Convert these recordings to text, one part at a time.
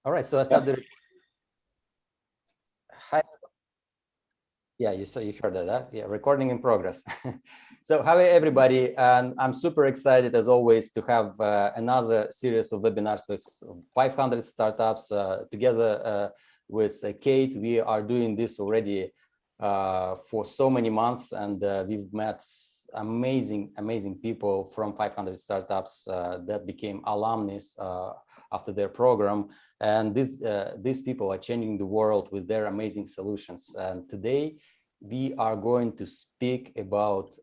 All right, so I start the. Hi. Yeah, you heard that. Yeah, recording in progress. So hi everybody, and I'm super excited as always to have another series of webinars with 500 startups together with Kate. We are doing this already for so many months, and we've met amazing people from 500 startups that became alumnus after their program, and these people are changing the world with their amazing solutions. And today we are going to speak about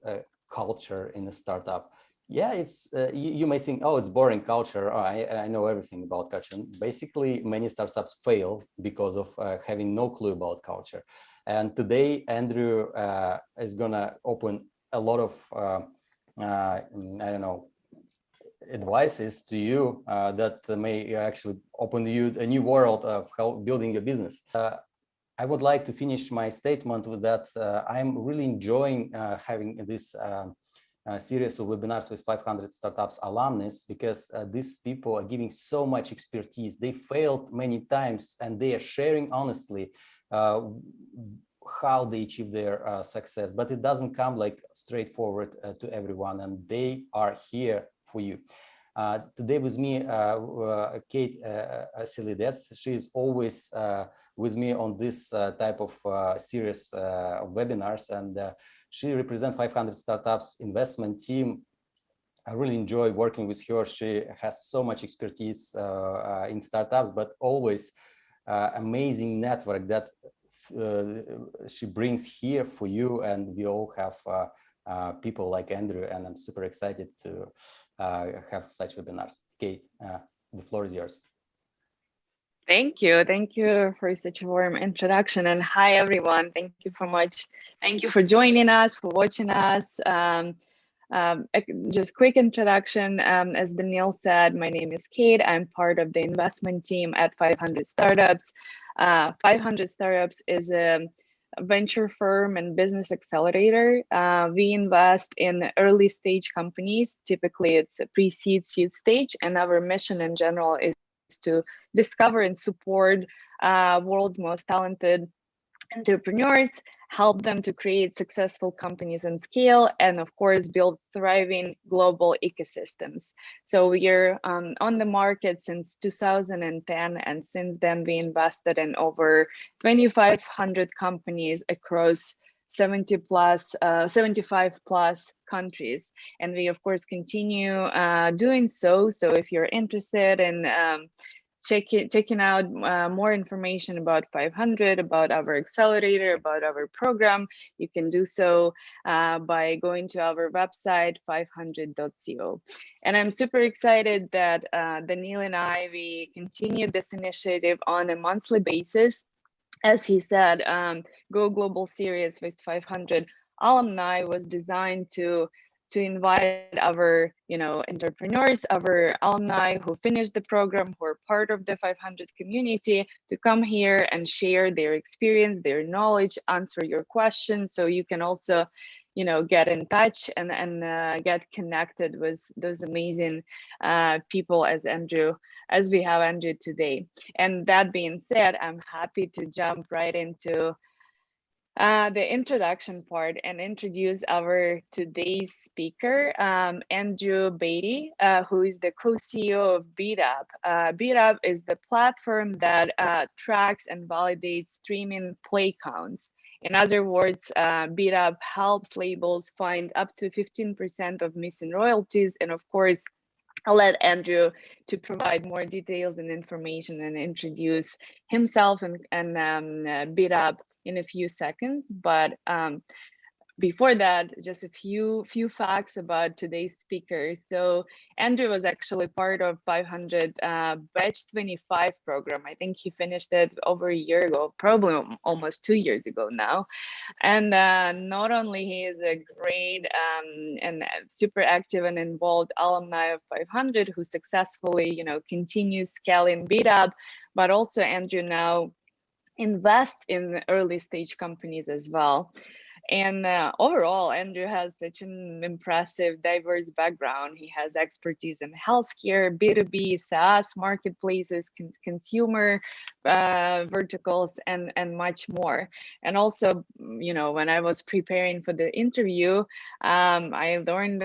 culture in a startup. Yeah, it's you may think, oh, it's boring culture. Oh, I know everything about culture. Basically, many startups fail because of having no clue about culture. And today, Andrew is gonna open a lot of I don't know, advices to you that may actually open you a new world of how building a business. I would like to finish my statement with that. I'm really enjoying having this series of webinars with 500 startups alumnus, because these people are giving so much expertise. They failed many times and they are sharing honestly how they achieve their success, but it doesn't come like straightforward to everyone, and they are here for you. Today with me, Kate Silidets. She is always with me on this type of series of webinars, and she represents 500 startups investment team. I really enjoy working with her. She has so much expertise in startups, but always amazing network that she brings here for you. And we all have people like Andrew, and I'm super excited to have such webinars. Kate, the floor is yours. Thank you for such a warm introduction, and hi everyone. Thank you so much. Thank you for joining us, for watching us. Just quick introduction. As Daniel said, my name is Kate. I'm part of the investment team at 500 Startups. 500 Startups is a venture firm and business accelerator. We invest in early stage companies. Typically, it's a pre-seed, seed stage, and our mission in general is to discover and support world's most talented entrepreneurs, help them to create successful companies and scale, and of course, build thriving global ecosystems. So we're on the market since 2010, and since then we invested in over 2,500 companies across 75 plus countries, and we of course continue doing so. So if you're interested in checking out more information about 500, about our accelerator, about our program, you can do so by going to our website 500.co. And I'm super excited that Daniil and we continue this initiative on a monthly basis. As he said, Go Global series with 500 alumni was designed to invite our entrepreneurs, our alumni who finished the program, who are part of the 500 community, to come here and share their experience, their knowledge, answer your questions. So you can also get in touch and get connected with those amazing people as we have Andrew today. And that being said, I'm happy to jump right into the introduction part and introduce our today's speaker, Andrew Beatty, who is the co-CEO of BeatUp. BeatUp is the platform that tracks and validates streaming play counts. In other words, BeatUp helps labels find up to 15% of missing royalties. And of course, I'll let Andrew to provide more details and information and introduce himself and BeatUp in a few seconds. But before that, just a few facts about today's speaker. So Andrew was actually part of 500 batch 25 program. I think he finished it over a year ago, probably almost 2 years ago now. And not only he is a great and super active and involved alumni of 500 who successfully continues scaling BeatUp, but also Andrew now invests in early stage companies as well. And overall, Andrew has such an impressive, diverse background. He has expertise in healthcare, B2B, SaaS, marketplaces, consumer verticals, and much more. And also, when I was preparing for the interview, I learned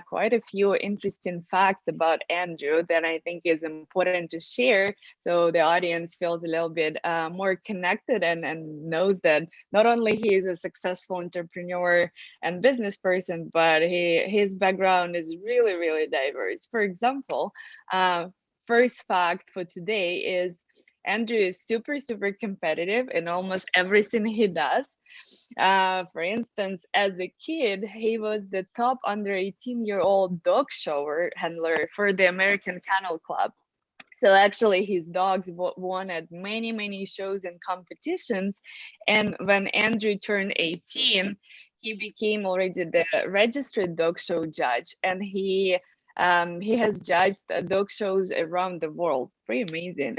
quite a few interesting facts about Andrew that I think is important to share, so the audience feels a little bit more connected and knows that not only he is a successful entrepreneur and business person, but his background is really, really diverse. For example, first fact for today is Andrew is super, super competitive in almost everything he does. For instance, as a kid, he was the top under 18-year-old dog shower handler for the American Kennel Club. So actually, his dogs won at many, many shows and competitions. And when Andrew turned 18, he became already the registered dog show judge, and he has judged dog shows around the world. Pretty amazing.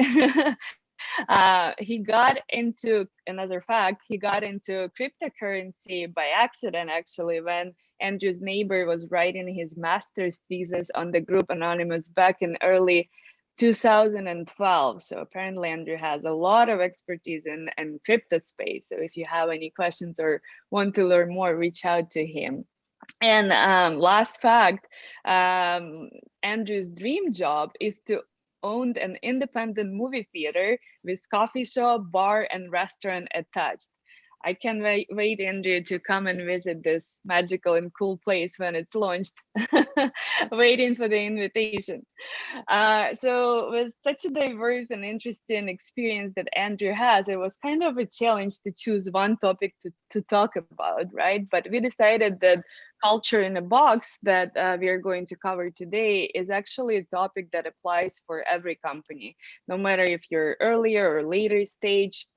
He got into, another fact, he got into cryptocurrency by accident, actually, when Andrew's neighbor was writing his master's thesis on the group Anonymous back in early 2012. So apparently Andrew has a lot of expertise in crypto space. So if you have any questions or want to learn more, reach out to him. And last fact, Andrew's dream job is to own an independent movie theater with coffee shop, bar, and restaurant attached. I can't wait, Andrew, to come and visit this magical and cool place when it's launched. Waiting for the invitation. So with such a diverse and interesting experience that Andrew has, it was kind of a challenge to choose one topic to talk about, right? But we decided that culture in a box that we are going to cover today is actually a topic that applies for every company, no matter if you're earlier or later stage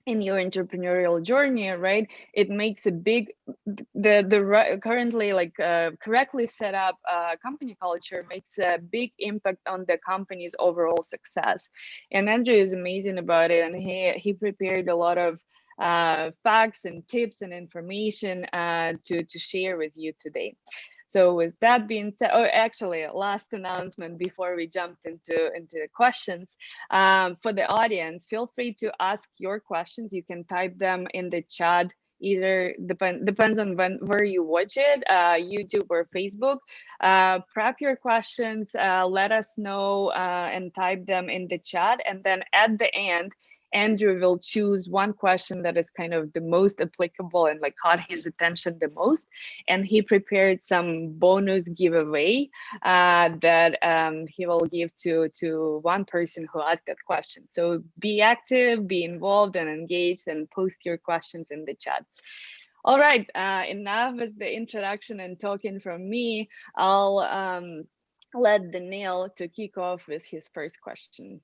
in your entrepreneurial journey, right? It makes a big, currently like correctly set up company culture makes a big impact on the company's overall success. And Andrew is amazing about it, and he prepared a lot of facts and tips and information to share with you today. So with that being said, oh, actually, last announcement before we jumped into questions. For the audience, feel free to ask your questions. You can type them in the chat. Either depends on where you watch it, YouTube or Facebook. Prep your questions, let us know, and type them in the chat. And then at the end, Andrew will choose one question that is kind of the most applicable and like caught his attention the most. And he prepared some bonus giveaway that he will give to one person who asked that question. So be active, be involved and engaged, and post your questions in the chat. All right, enough with the introduction and talking from me. I'll let Daniel to kick off with his first question.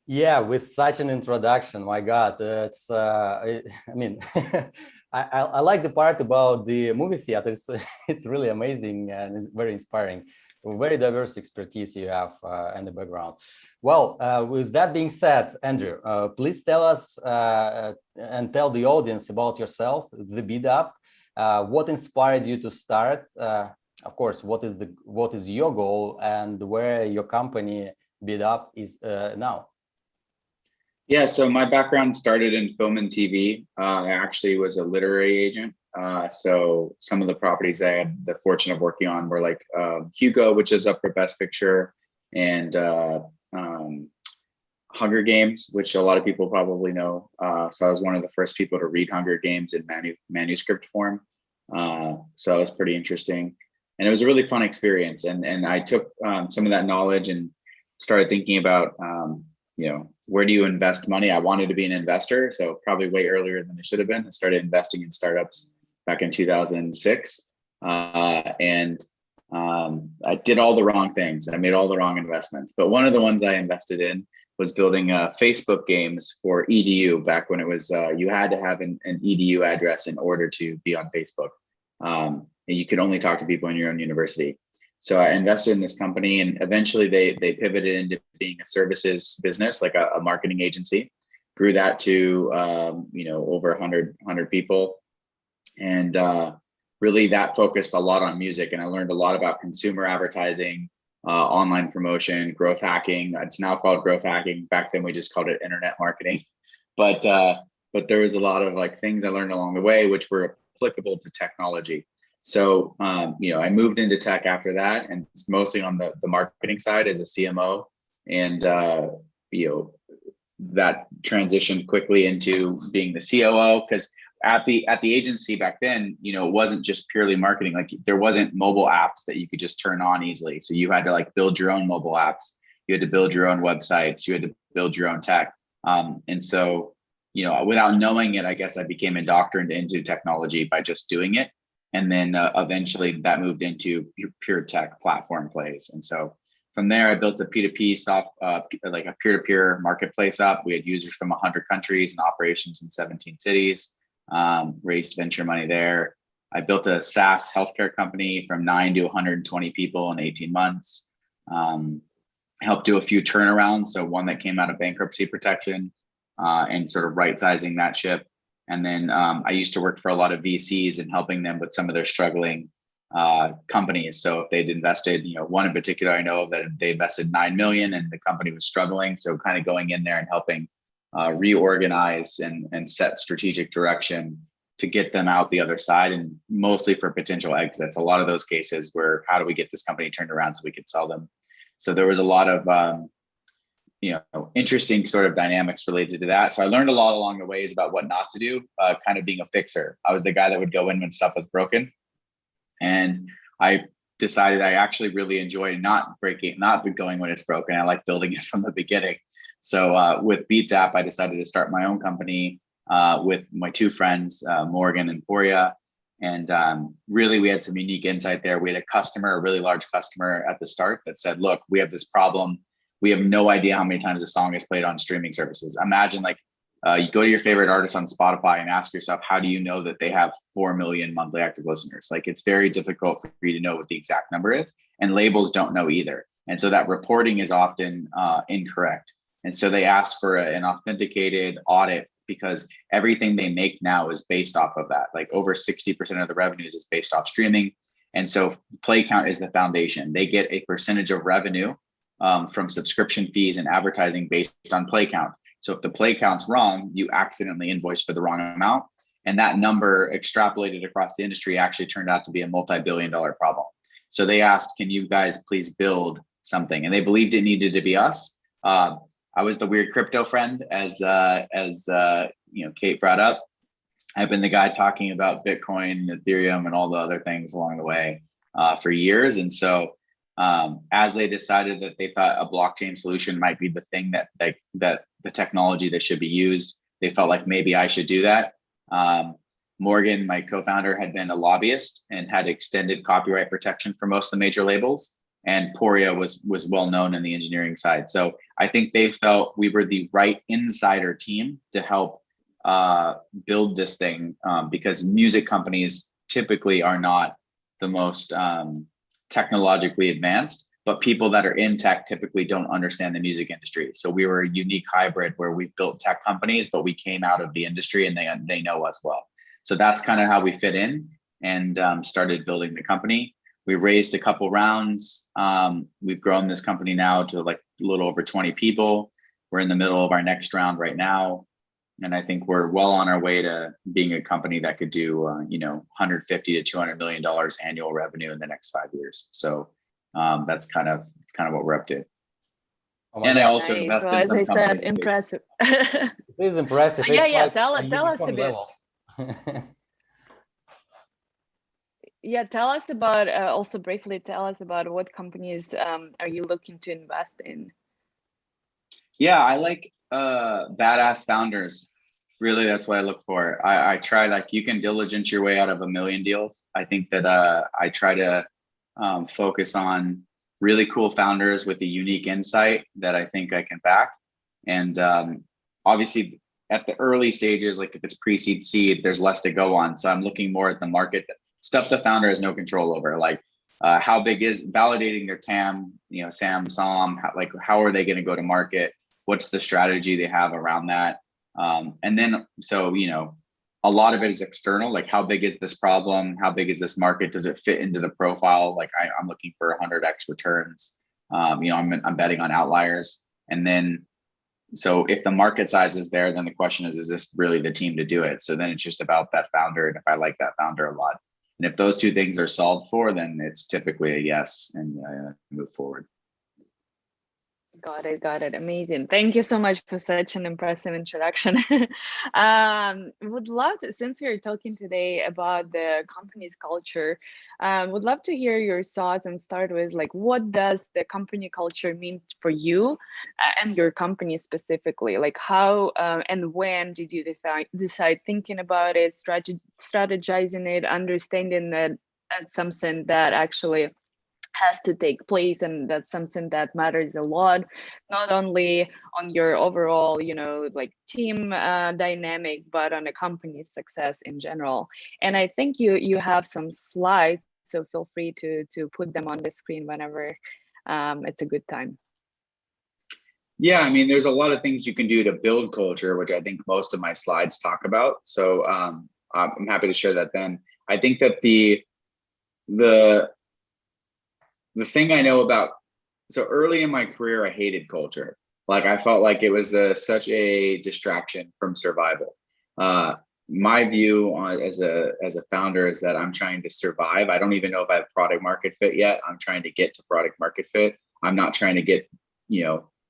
Yeah, with such an introduction, my God, it's, I mean, I like the part about the movie theater. It's really amazing and it's very inspiring. Very diverse expertise you have in the background. Well, with that being said, Andrew, please tell us and tell the audience about yourself, the Bid Up, what inspired you to start, of course, what is your goal and where your company Bid Up is now. Yeah, so my background started in film and TV. I actually was a literary agent. So some of the properties I had the fortune of working on were like Hugo, which is up for Best Picture, and Hunger Games, which a lot of people probably know. So I was one of the first people to read Hunger Games in manuscript form. So that was pretty interesting. And it was a really fun experience. And I took some of that knowledge and started thinking about, where do you invest money? I wanted to be an investor, so probably way earlier than I should have been. I started investing in startups back in 2006. And I did all the wrong things. I made all the wrong investments. But one of the ones I invested in was building Facebook games for EDU back when it was, you had to have an EDU address in order to be on Facebook. And you could only talk to people in your own university. So I invested in this company, and eventually they pivoted into being a services business, like a marketing agency. Grew that to over 100 people, And really that focused a lot on music. And I learned a lot about consumer advertising, online promotion, growth hacking. It's now called growth hacking. Back then we just called it internet marketing. But there was a lot of like things I learned along the way, which were applicable to technology. So, I moved into tech after that, and it's mostly on the marketing side as a CMO. And, that transitioned quickly into being the COO, because at the agency back then, it wasn't just purely marketing. Like there wasn't mobile apps that you could just turn on easily. So you had to like build your own mobile apps. You had to build your own websites. You had to build your own tech. And so, without knowing it, I guess I became indoctrinated into technology by just doing it. And then eventually that moved into pure tech platform plays. And so from there, I built a P2P like a peer-to-peer marketplace up. We had users from 100 countries and operations in 17 cities, raised venture money there. I built a SaaS healthcare company from 9 to 120 people in 18 months. Helped do a few turnarounds. So one that came out of bankruptcy protection, and sort of right-sizing that ship. And then I used to work for a lot of VCs and helping them with some of their struggling companies. So if they'd invested, one in particular I know of that they invested 9 million and the company was struggling. So kind of going in there and helping reorganize and set strategic direction to get them out the other side, and mostly for potential exits. A lot of those cases were, how do we get this company turned around so we could sell them? So there was a lot of interesting sort of dynamics related to that. So I learned a lot along the ways about what not to do, kind of being a fixer. I was the guy that would go in when stuff was broken. And I decided I actually really enjoy not going when it's broken. I like building it from the beginning. So with BeatZap, I decided to start my own company with my two friends, Morgan and Poria. And really, we had some unique insight there. We had a really large customer at the start that said, look, we have this problem. We have no idea how many times a song is played on streaming services. Imagine like you go to your favorite artist on Spotify and ask yourself, how do you know that they have 4 million monthly active listeners? Like it's very difficult for you to know what the exact number is, and labels don't know either. And so that reporting is often incorrect. And so they asked for an authenticated audit, because everything they make now is based off of that. Like over 60% of the revenues is based off streaming. And so play count is the foundation. They get a percentage of revenue from subscription fees and advertising based on play count. So if the play count's wrong, you accidentally invoice for the wrong amount. And that number extrapolated across the industry actually turned out to be a multi-billion-dollar problem. So they asked, can you guys please build something? And they believed it needed to be us. I was the weird crypto friend, as Kate brought up. I've been the guy talking about Bitcoin, Ethereum, and all the other things along the way for years. And so as they decided that they thought a blockchain solution might be the thing that the technology that should be used, they felt like maybe I should do that. Morgan, my co-founder, had been a lobbyist and had extended copyright protection for most of the major labels. And Poria was well known in the engineering side. So I think they felt we were the right insider team to help build this thing, because music companies typically are not the most technologically advanced, but people that are in tech typically don't understand the music industry. So we were a unique hybrid where we built tech companies, but we came out of the industry and they know us well. So that's kind of how we fit in and started building the company. We raised a couple rounds. We've grown this company now to like a little over 20 people. We're in the middle of our next round right now. And I think we're well on our way to being a company that could do, $150 to $200 million annual revenue in the next 5 years. So that's kind of what we're up to. And I also invest in some companies. As I said, impressive. It is impressive. Yeah. Tell us a bit. Yeah, tell us about, also briefly tell us about what companies are you looking to invest in? Yeah, I like badass founders. Really, that's what I look for. I try, like, you can diligence your way out of a million deals. I think that I try to focus on really cool founders with a unique insight that I think I can back. And obviously at the early stages, like if it's pre-seed, seed, there's less to go on. So I'm looking more at the market stuff the founder has no control over, like how big is validating their TAM, SAM, SOM, how are they going to go to market? What's the strategy they have around that? And then, so, a lot of it is external, like how big is this problem? How big is this market? Does it fit into the profile? Like I'm looking for 100x returns. I'm betting on outliers. And then, so if the market size is there, then the question is this really the team to do it? So then it's just about that founder. And if I like that founder a lot, and if those two things are solved for, then it's typically a yes, and move forward. Got it. Amazing. Thank you so much for such an impressive introduction. Would love to, since we're talking today about the company's culture, would love to hear your thoughts and start with like, what does the company culture mean for you and your company specifically? Like how and when did you decide thinking about it, strategizing it, understanding that that's something that actually has to take place, and that's something that matters a lot, not only on your overall like team dynamic, but on a company's success in general. And I think you have some slides, so feel free to put them on the screen whenever it's a good time. Yeah, I mean, there's a lot of things you can do to build culture, which I think most of my slides talk about. So I'm happy to share that then. I think that the thing I know about, so early in my career, I hated culture. Like I felt like it was such a distraction from survival. My view as a founder is that I'm trying to survive. I don't even know if I have product market fit yet. I'm trying to get to product market fit. I'm not trying to get,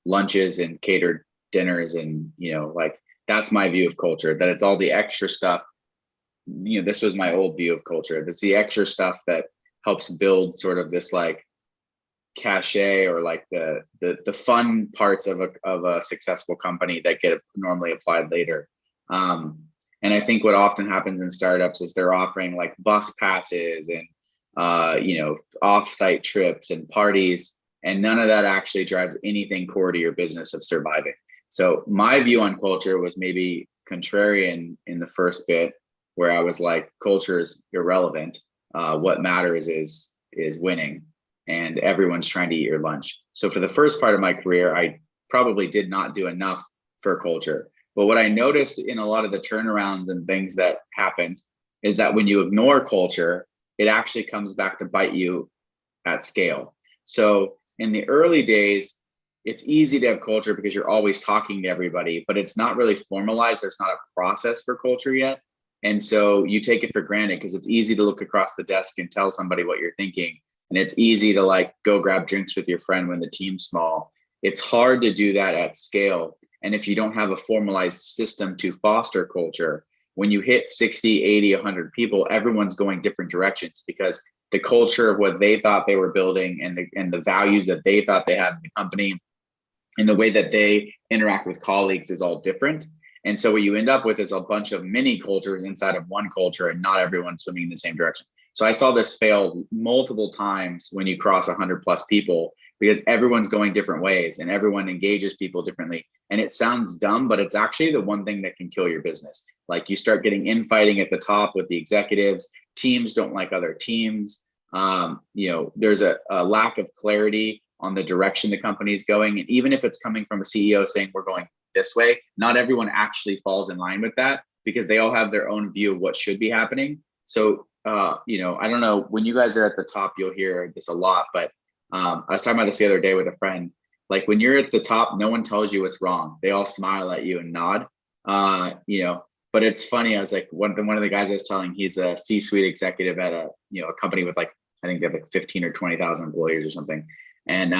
lunches and catered dinners and, like that's my view of culture, that it's all the extra stuff. This was my old view of culture. It's the extra stuff that helps build sort of this like cachet, or like the fun parts of a successful company that get normally applied later. And I think what often happens in startups is they're offering like bus passes and off-site trips and parties, and none of that actually drives anything core to your business of surviving. So my view on culture was maybe contrarian in the first bit, where I was like, culture is irrelevant. What matters is winning, and everyone's trying to eat your lunch. So for the first part of my career, I probably did not do enough for culture. But what I noticed in a lot of the turnarounds and things that happened is that when you ignore culture, it actually comes back to bite you at scale. So in the early days, it's easy to have culture because you're always talking to everybody, but it's not really formalized. There's not a process for culture yet. And so you take it for granted because it's easy to look across the desk and tell somebody what you're thinking. And it's easy to like go grab drinks with your friend when the team's small. It's hard to do that at scale. And if you don't have a formalized system to foster culture, when you hit 60, 80, 100 people, everyone's going different directions because the culture of what they thought they were building and the values that they thought they had in the company and the way that they interact with colleagues is all different. And so what you end up with is a bunch of mini cultures inside of one culture, and not everyone swimming in the same direction. So I saw this fail multiple times when you cross 100 plus people, because everyone's going different ways and everyone engages people differently. And it sounds dumb, but it's actually the one thing that can kill your business. Like you start getting infighting at the top with the executives, teams don't like other teams. There's a lack of clarity on the direction the company's going. And even if it's coming from a CEO saying we're going this way, not everyone actually falls in line with that because they all have their own view of what should be happening. So, I don't know, when you guys are at the top, you'll hear this a lot, but I was talking about this the other day with a friend. Like when you're at the top, no one tells you what's wrong. They all smile at you and nod, but it's funny. I was like, one of the guys I was telling, he's a C-suite executive at a company with like, I think they have like 15 or 20,000 employees or something. And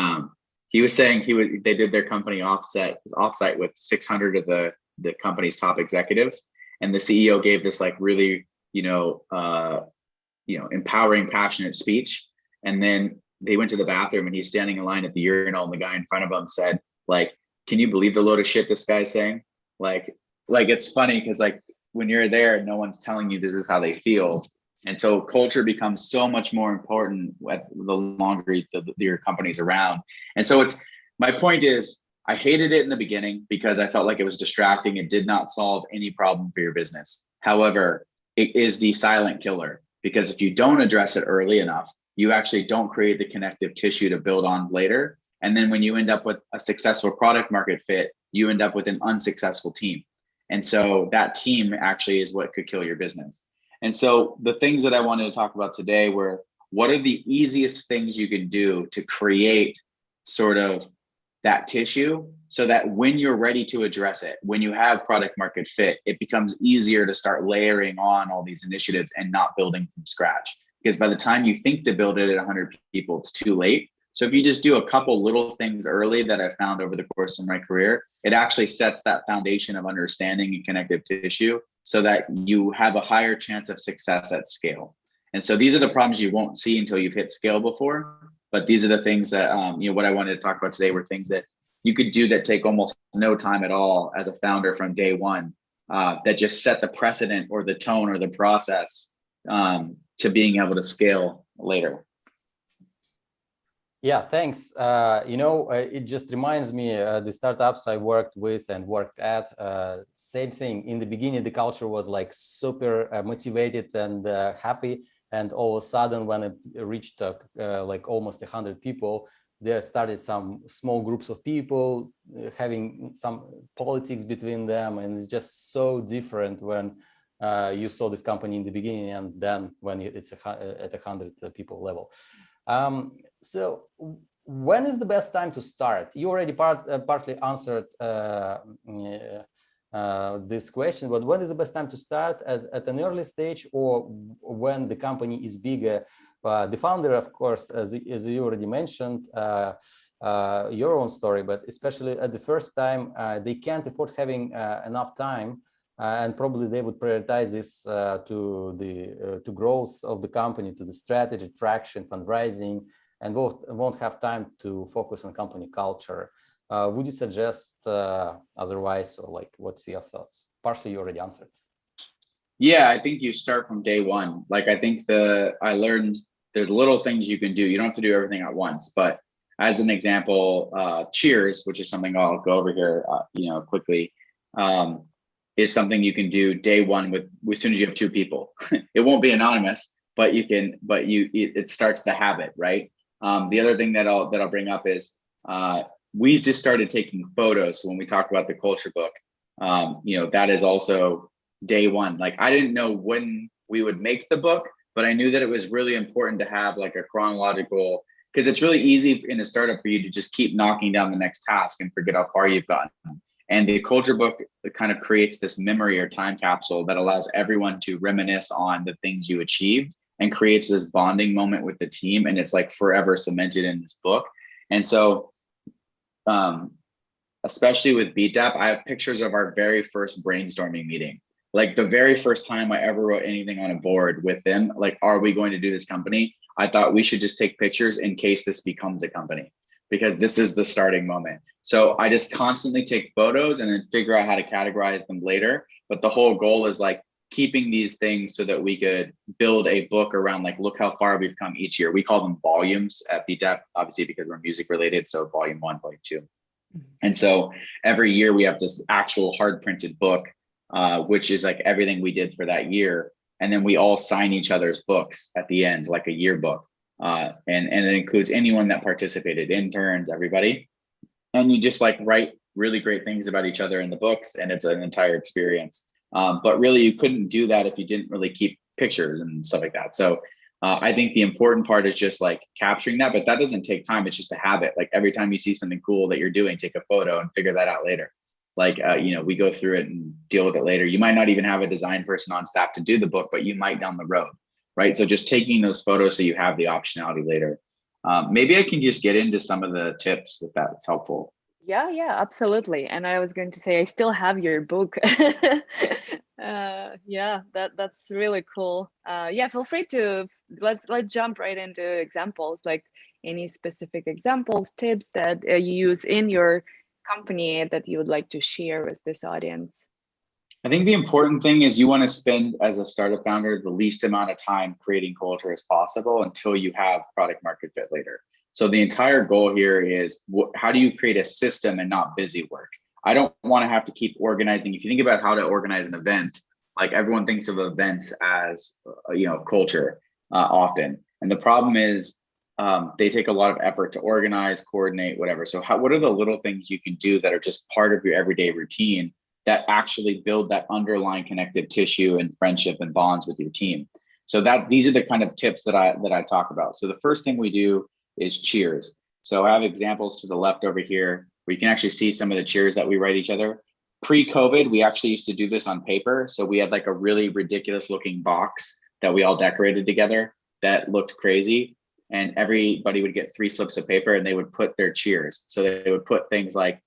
he was saying they did their company offsite with 600 of the company's top executives. And the CEO gave this like really, empowering, passionate speech. And then they went to the bathroom and he's standing in line at the urinal and the guy in front of him said, like, can you believe the load of shit this guy's saying? Like it's funny because like when you're there, no one's telling you this is how they feel. And so culture becomes so much more important the longer your company's around. And so my point is, I hated it in the beginning because I felt like it was distracting. It did not solve any problem for your business. However, it is the silent killer because if you don't address it early enough, you actually don't create the connective tissue to build on later. And then when you end up with a successful product market fit, you end up with an unsuccessful team. And so that team actually is what could kill your business. And so the things that I wanted to talk about today were, what are the easiest things you can do to create sort of that tissue so that when you're ready to address it, when you have product market fit, it becomes easier to start layering on all these initiatives and not building from scratch. Because by the time you think to build it at 100 people, it's too late. So if you just do a couple little things early that I've found over the course of my career, it actually sets that foundation of understanding and connective tissue so that you have a higher chance of success at scale. And so these are the problems you won't see until you've hit scale before. But these are the things that, what I wanted to talk about today were things that you could do that take almost no time at all as a founder from day one, that just set the precedent or the tone or the process to being able to scale later. Yeah, thanks. It just reminds me the startups I worked with and worked at, same thing. In the beginning, the culture was like super motivated and happy. And all of a sudden, when it reached like almost 100 people, there started some small groups of people having some politics between them. And it's just so different when you saw this company in the beginning and then when it's at 100 people level. So when is the best time to start? You already partly answered this question, but when is the best time to start, at an early stage or when the company is bigger? The founder, of course, as you already mentioned, your own story, but especially at the first time, they can't afford having enough time, and probably they would prioritize this to growth of the company, to the strategy, traction, fundraising, and won't have time to focus on company culture. Would you suggest otherwise, or like, what's your thoughts? Partially, you already answered. Yeah, I think you start from day one. Like, I think I learned there's little things you can do. You don't have to do everything at once, but as an example, Cheers, which is something I'll go over here, quickly, is something you can do day one with as soon as you have 2 people. It won't be anonymous, but it starts the habit, right? The other thing that I'll bring up is we just started taking photos. So when we talk about the culture book, that is also day one. Like, I didn't know when we would make the book, but I knew that it was really important to have like a chronological, because it's really easy in a startup for you to just keep knocking down the next task and forget how far you've gotten. And the culture book kind of creates this memory or time capsule that allows everyone to reminisce on the things you achieved and creates this bonding moment with the team. And it's like forever cemented in this book. And so, especially with BeatDAP, I have pictures of our very first brainstorming meeting. Like, the very first time I ever wrote anything on a board with them, like, are we going to do this company? I thought we should just take pictures in case this becomes a company, because this is the starting moment. So I just constantly take photos and then figure out how to categorize them later. But the whole goal is like keeping these things so that we could build a book around, like, look how far we've come each year. We call them volumes at BeatDAP, obviously, because we're music related. So volume 1, volume 2. And so every year we have this actual hard printed book, which is like everything we did for that year. And then we all sign each other's books at the end, like a yearbook. And it includes anyone that participated, interns, everybody. And you just like write really great things about each other in the books, and it's an entire experience. But really, you couldn't do that if you didn't really keep pictures and stuff like that. So I think the important part is just like capturing that, but that doesn't take time. It's just a habit. Like, every time you see something cool that you're doing, take a photo and figure that out later. Like, we go through it and deal with it later. You might not even have a design person on staff to do the book, but you might down the road, right? So just taking those photos so you have the optionality later. Maybe I can just get into some of the tips if that's helpful. Yeah, absolutely. And I was going to say, I still have your book. Yeah, that's really cool. Yeah, feel free to let's jump right into examples, like any specific examples, tips that you use in your company that you would like to share with this audience. I think the important thing is you want to spend, as a startup founder, the least amount of time creating culture as possible until you have product market fit later. So the entire goal here is, how do you create a system and not busy work? I don't want to have to keep organizing. If you think about how to organize an event, like, everyone thinks of events as, culture often. And the problem is they take a lot of effort to organize, coordinate, whatever. So what are the little things you can do that are just part of your everyday routine that actually build that underlying connective tissue and friendship and bonds with your team. So these are the kind of tips that I talk about. So the first thing we do is cheers. So I have examples to the left over here where you can actually see some of the cheers that we write each other. Pre-COVID, we actually used to do this on paper. So we had like a really ridiculous looking box that we all decorated together that looked crazy. And everybody would get 3 slips of paper and they would put their cheers. So they would put things like,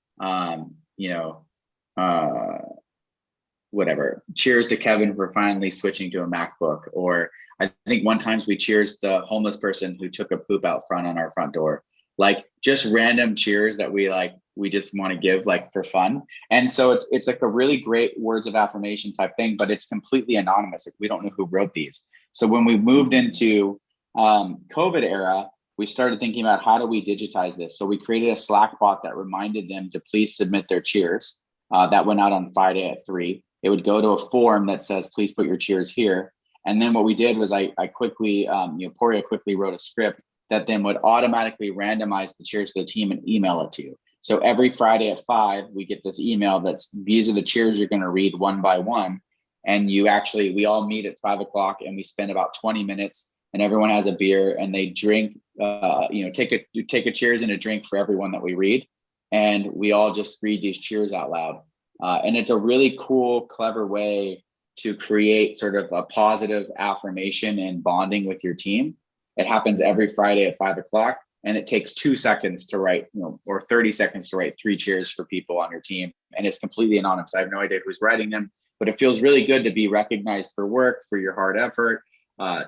whatever, cheers to Kevin for finally switching to a MacBook. Or I think one time we cheers the homeless person who took a poop out front on our front door. Like just random cheers that we just want to give like for fun. And so it's like a really great words of affirmation type thing, but it's completely anonymous. Like we don't know who wrote these. So when we moved into COVID era, we started thinking about how do we digitize this? So we created a Slack bot that reminded them to please submit their cheers. That went out on Friday at 3. It would go to a form that says, please put your cheers here. And then what we did was I quickly, Poria quickly wrote a script that then would automatically randomize the cheers to the team and email it to you. So every Friday at 5, we get this email these are the cheers you're going to read one by one. And we all meet at 5 o'clock and we spend about 20 minutes and everyone has a beer and they drink, take a cheers and a drink for everyone that we read. And we all just read these cheers out loud. And it's a really cool, clever way to create sort of a positive affirmation and bonding with your team. It happens every Friday at 5 o'clock, and it takes 2 seconds to write, or 30 seconds to write 3 cheers for people on your team. And it's completely anonymous. I have no idea who's writing them, but it feels really good to be recognized for work, for your hard effort.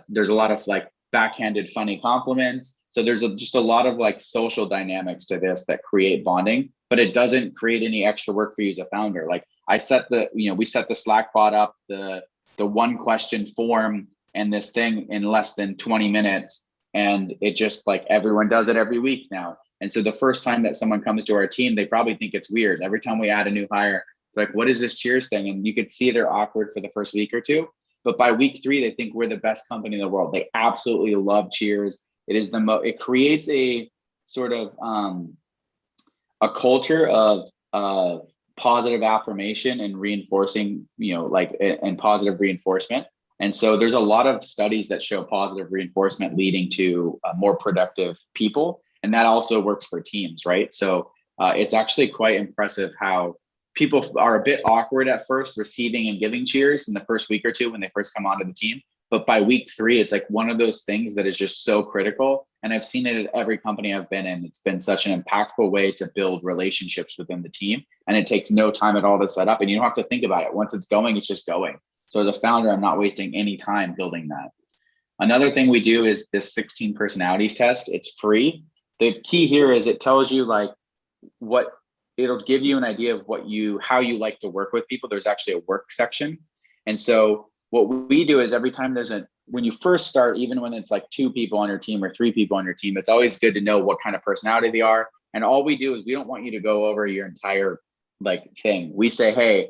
There's a lot of like backhanded funny compliments. So there's just a lot of like social dynamics to this that create bonding, but it doesn't create any extra work for you as a founder. Like we set the Slack bot up, the 1 question form and this thing in less than 20 minutes. And it just like everyone does it every week now. And so the first time that someone comes to our team, they probably think it's weird. Every time we add a new hire, like, what is this cheers thing? And you could see they're awkward for the first week or 2. But by week 3, they think we're the best company in the world. They absolutely love cheers. It creates a sort of a culture of positive affirmation and reinforcing, and positive reinforcement. And so there's a lot of studies that show positive reinforcement leading to more productive people. And that also works for teams, right? So it's actually quite impressive how people are a bit awkward at first receiving and giving cheers in the first week or 2 when they first come onto the team. But by week 3, it's like one of those things that is just so critical. And I've seen it at every company I've been in. It's been such an impactful way to build relationships within the team. And it takes no time at all to set up. And you don't have to think about it. Once it's going, it's just going. So as a founder, I'm not wasting any time building that. Another thing we do is this 16 personalities test. It's free. The key here is it tells you like it'll give you an idea of how you like to work with people. There's actually a work section. And so what we do is every time when you first start, even when it's like 2 people on your team or 3 people on your team, it's always good to know what kind of personality they are. And all we do is we don't want you to go over your entire thing. We say, hey,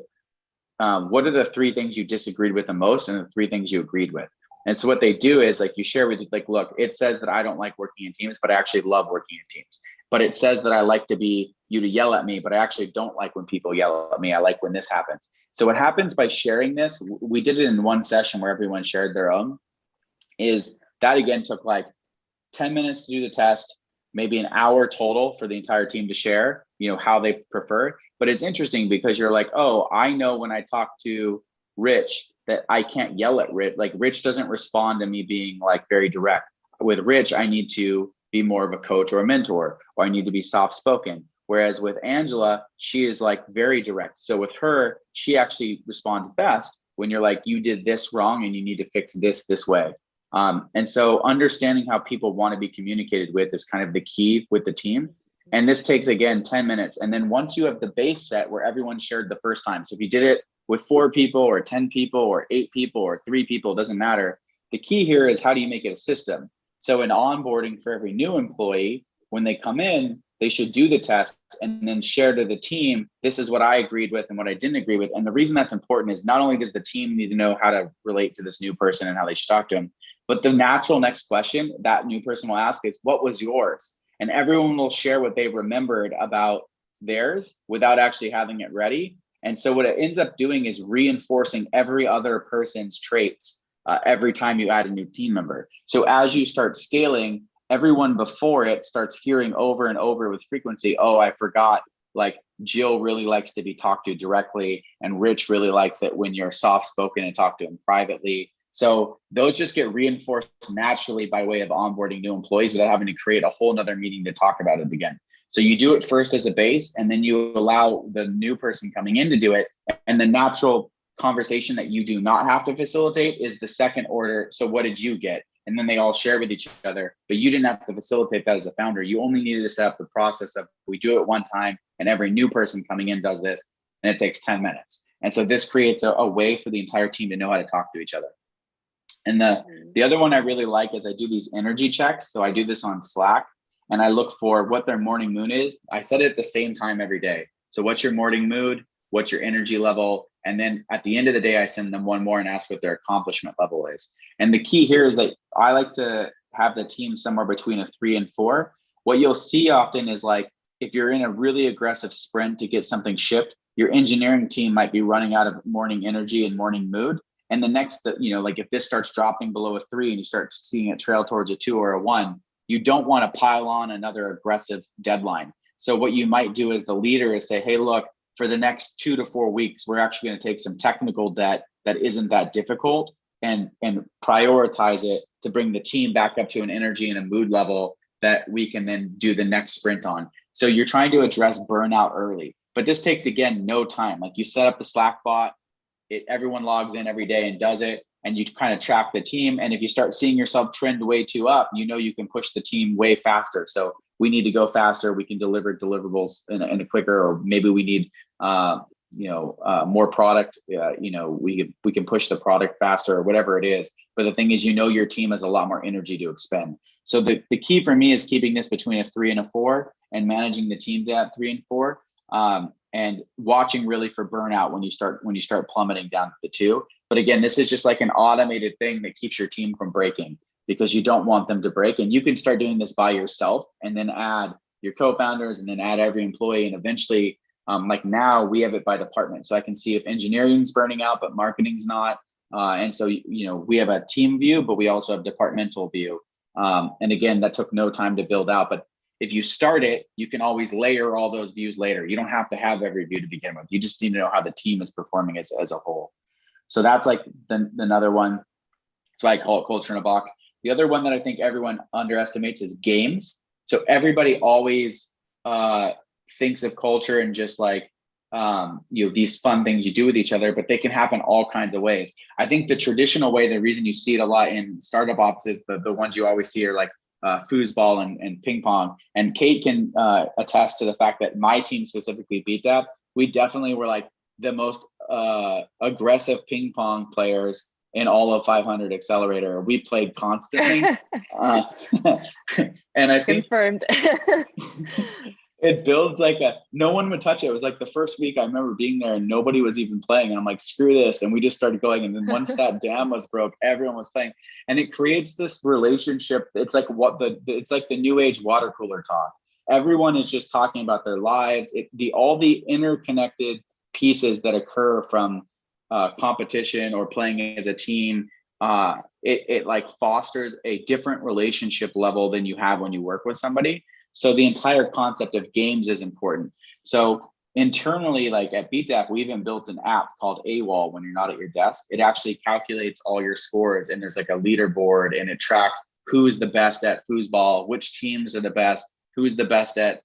what are the 3 things you disagreed with the most and the 3 things you agreed with? And so what they do is you share with look, it says that I don't like working in teams, but I actually love working in teams. But it says that I like you to yell at me, but I actually don't like when people yell at me. I like when this happens. So what happens by sharing this, we did it in one session where everyone shared their own, is that again took 10 minutes to do the test, maybe an hour total for the entire team to share, how they prefer. But it's interesting because you're like, oh, I know when I talk to Rich that I can't yell at Rich. Rich doesn't respond to me being very direct. With Rich, I need to be more of a coach or a mentor, or I need to be soft spoken. Whereas with Angela, she is very direct. So with her, she actually responds best when you're you did this wrong and you need to fix this way. And so understanding how people want to be communicated with is kind of the key with the team. And this takes, again, 10 minutes. And then once you have the base set where everyone shared the first time, so if you did it with 4 people or 10 people or 8 people or 3 people, it doesn't matter. The key here is how do you make it a system? So in onboarding for every new employee, when they come in, they should do the test and then share to the team, this is what I agreed with and what I didn't agree with. And the reason that's important is not only does the team need to know how to relate to this new person and how they should talk to him, but the natural next question that new person will ask is, what was yours? And everyone will share what they remembered about theirs without actually having it ready. And so what it ends up doing is reinforcing every other person's traits every time you add a new team member. So as you start scaling, everyone before it starts hearing over and over with frequency, oh, I forgot, like Jill really likes to be talked to directly, and Rich really likes it when you're soft spoken and talk to him privately. So those just get reinforced naturally by way of onboarding new employees without having to create a whole nother meeting to talk about it again. So you do it first as a base, and then you allow the new person coming in to do it. And the natural conversation that you do not have to facilitate is the second order. So what did you get? And then they all share with each other, but you didn't have to facilitate that as a founder. You only needed to set up the process of, we do it one time and every new person coming in does this, and it takes 10 minutes. And so this creates a way for the entire team to know how to talk to each other. And the other one I really like is I do these energy checks. So I do this on Slack, and I look for what their morning mood is. I set it at the same time every day. So what's your morning mood? What's your energy level? And then at the end of the day, I send them one more and ask what their accomplishment level is. And the key here is that I like to have the team somewhere between a 3 and 4. What you'll see often is, like, if you're in a really aggressive sprint to get something shipped, your engineering team might be running out of morning energy and morning mood. And the next, like if this starts dropping below a 3 and you start seeing it trail towards a 2 or a 1, you don't want to pile on another aggressive deadline. So what you might do as the leader is say, hey, look, for the next 2 to 4 weeks, we're actually going to take some technical debt that isn't that difficult and prioritize it to bring the team back up to an energy and a mood level that we can then do the next sprint on. So you're trying to address burnout early, but this takes, again, no time. Like, you set up the Slack bot, everyone logs in every day and does it, and you kind of track the team. And if you start seeing yourself trend way too up, you can push the team way faster. So we need to go faster. We can deliver deliverables in a quicker, or maybe we need more product. We can push the product faster, or whatever it is. But the thing is, your team has a lot more energy to expend. So the key for me is keeping this between a 3 and a 4, and managing the team to that 3 and 4. And watching really for burnout when you start plummeting down to the 2. But again, this is just like an automated thing that keeps your team from breaking, because you don't want them to break. And you can start doing this by yourself, and then add your co-founders, and then add every employee. And eventually, like now, we have it by department. So I can see if engineering's burning out, but marketing's not. And so, we have a team view, but we also have departmental view. And again, that took no time to build out. But if you start it, you can always layer all those views later. You don't have to have every view to begin with. You just need to know how the team is performing as a whole. So that's like another one. That's why I call it culture in a box. The other one that I think everyone underestimates is games. So everybody always thinks of culture and just like, these fun things you do with each other, but they can happen all kinds of ways. I think the traditional way, the reason you see it a lot in startup offices, the ones you always see are like foosball and ping pong. And Kate can attest to the fact that my team, specifically BTAP, we definitely were like the most aggressive ping pong players in all of 500 Accelerator. We played constantly. And I think confirmed. it builds like no one would touch it. It was like the first week I remember being there and nobody was even playing. And I'm like, screw this. And we just started going. And then once that dam was broke, everyone was playing. And it creates this relationship. It's like it's like the new age water cooler talk. Everyone is just talking about their lives. All the interconnected pieces that occur from competition or playing as a team, it like fosters a different relationship level than you have when you work with somebody. So the entire concept of games is important. So internally, like at BTAP, we even built an app called AWOL when you're not at your desk. It actually calculates all your scores, and there's like a leaderboard, and it tracks who's the best at foosball, which teams are the best, who's the best at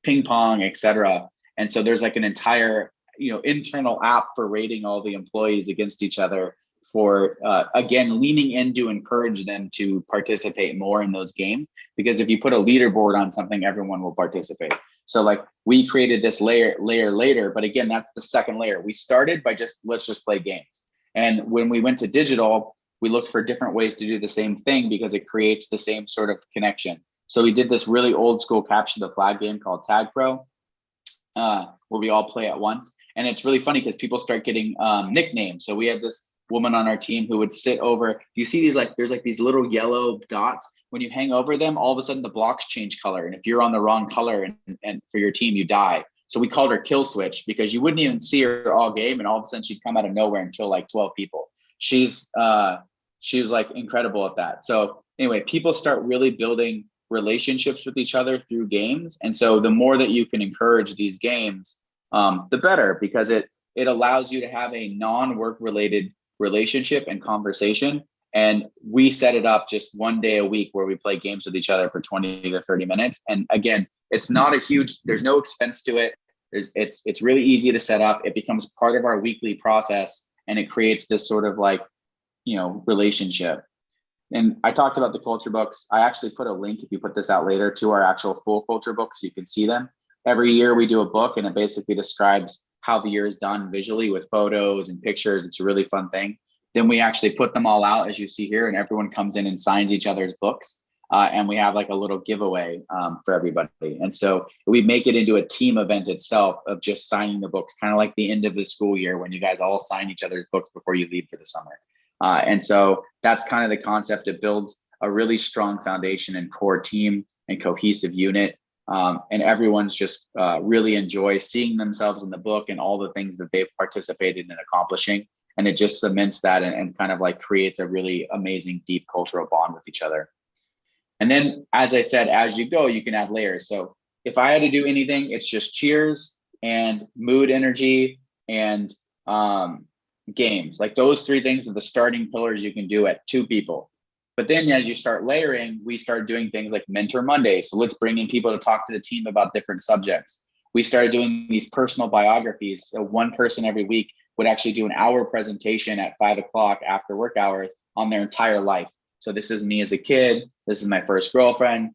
ping pong, etc. And so there's like an entire internal app for rating all the employees against each other, for again, leaning in to encourage them to participate more in those games. Because if you put a leaderboard on something, everyone will participate. So like we created this layer later, but again, that's the second layer. We started by let's just play games. And when we went to digital, we looked for different ways to do the same thing, because it creates the same sort of connection. So we did this really old school capture the flag game called Tag Pro, where we all play at once. And it's really funny because people start getting nicknames. So we had this woman on our team who would sit over, you see these, like, there's like these little yellow dots. When you hang over them, all of a sudden the blocks change color. And if you're on the wrong color and for your team, you die. So we called her Kill Switch because you wouldn't even see her all game, and all of a sudden she'd come out of nowhere and kill like 12 people. She's like incredible at that. So anyway, people start really building relationships with each other through games. And so the more that you can encourage these games, the better, because it allows you to have a non-work related relationship and conversation. And we set it up just one day a week where we play games with each other for 20 to 30 minutes. And again, it's not a huge, there's no expense to it. It's really easy to set up. It becomes part of our weekly process, and it creates this sort of like, relationship. And I talked about the culture books. I actually put a link, if you put this out later, to our actual full culture books. So you can see them. Every year we do a book, and it basically describes how the year is done visually with photos and pictures. It's a really fun thing. Then we actually put them all out, as you see here, and everyone comes in and signs each other's books. And we have like a little giveaway for everybody. And so we make it into a team event itself of just signing the books, kind of like the end of the school year when you guys all sign each other's books before you leave for the summer. And so that's kind of the concept. It builds a really strong foundation and core team and cohesive unit. And everyone's just really enjoys seeing themselves in the book and all the things that they've participated in accomplishing. And it just cements that and kind of like creates a really amazing, deep cultural bond with each other. And then, as I said, as you go, you can add layers. So if I had to do anything, it's just cheers and mood, energy, and games. Like those three things are the starting pillars you can do at 2 people. But then as you start layering, we start doing things like Mentor Monday. So let's bring in people to talk to the team about different subjects. We started doing these personal biographies. So one person every week would actually do an hour presentation at 5 o'clock after work hours on their entire life. So this is me as a kid. This is my first girlfriend.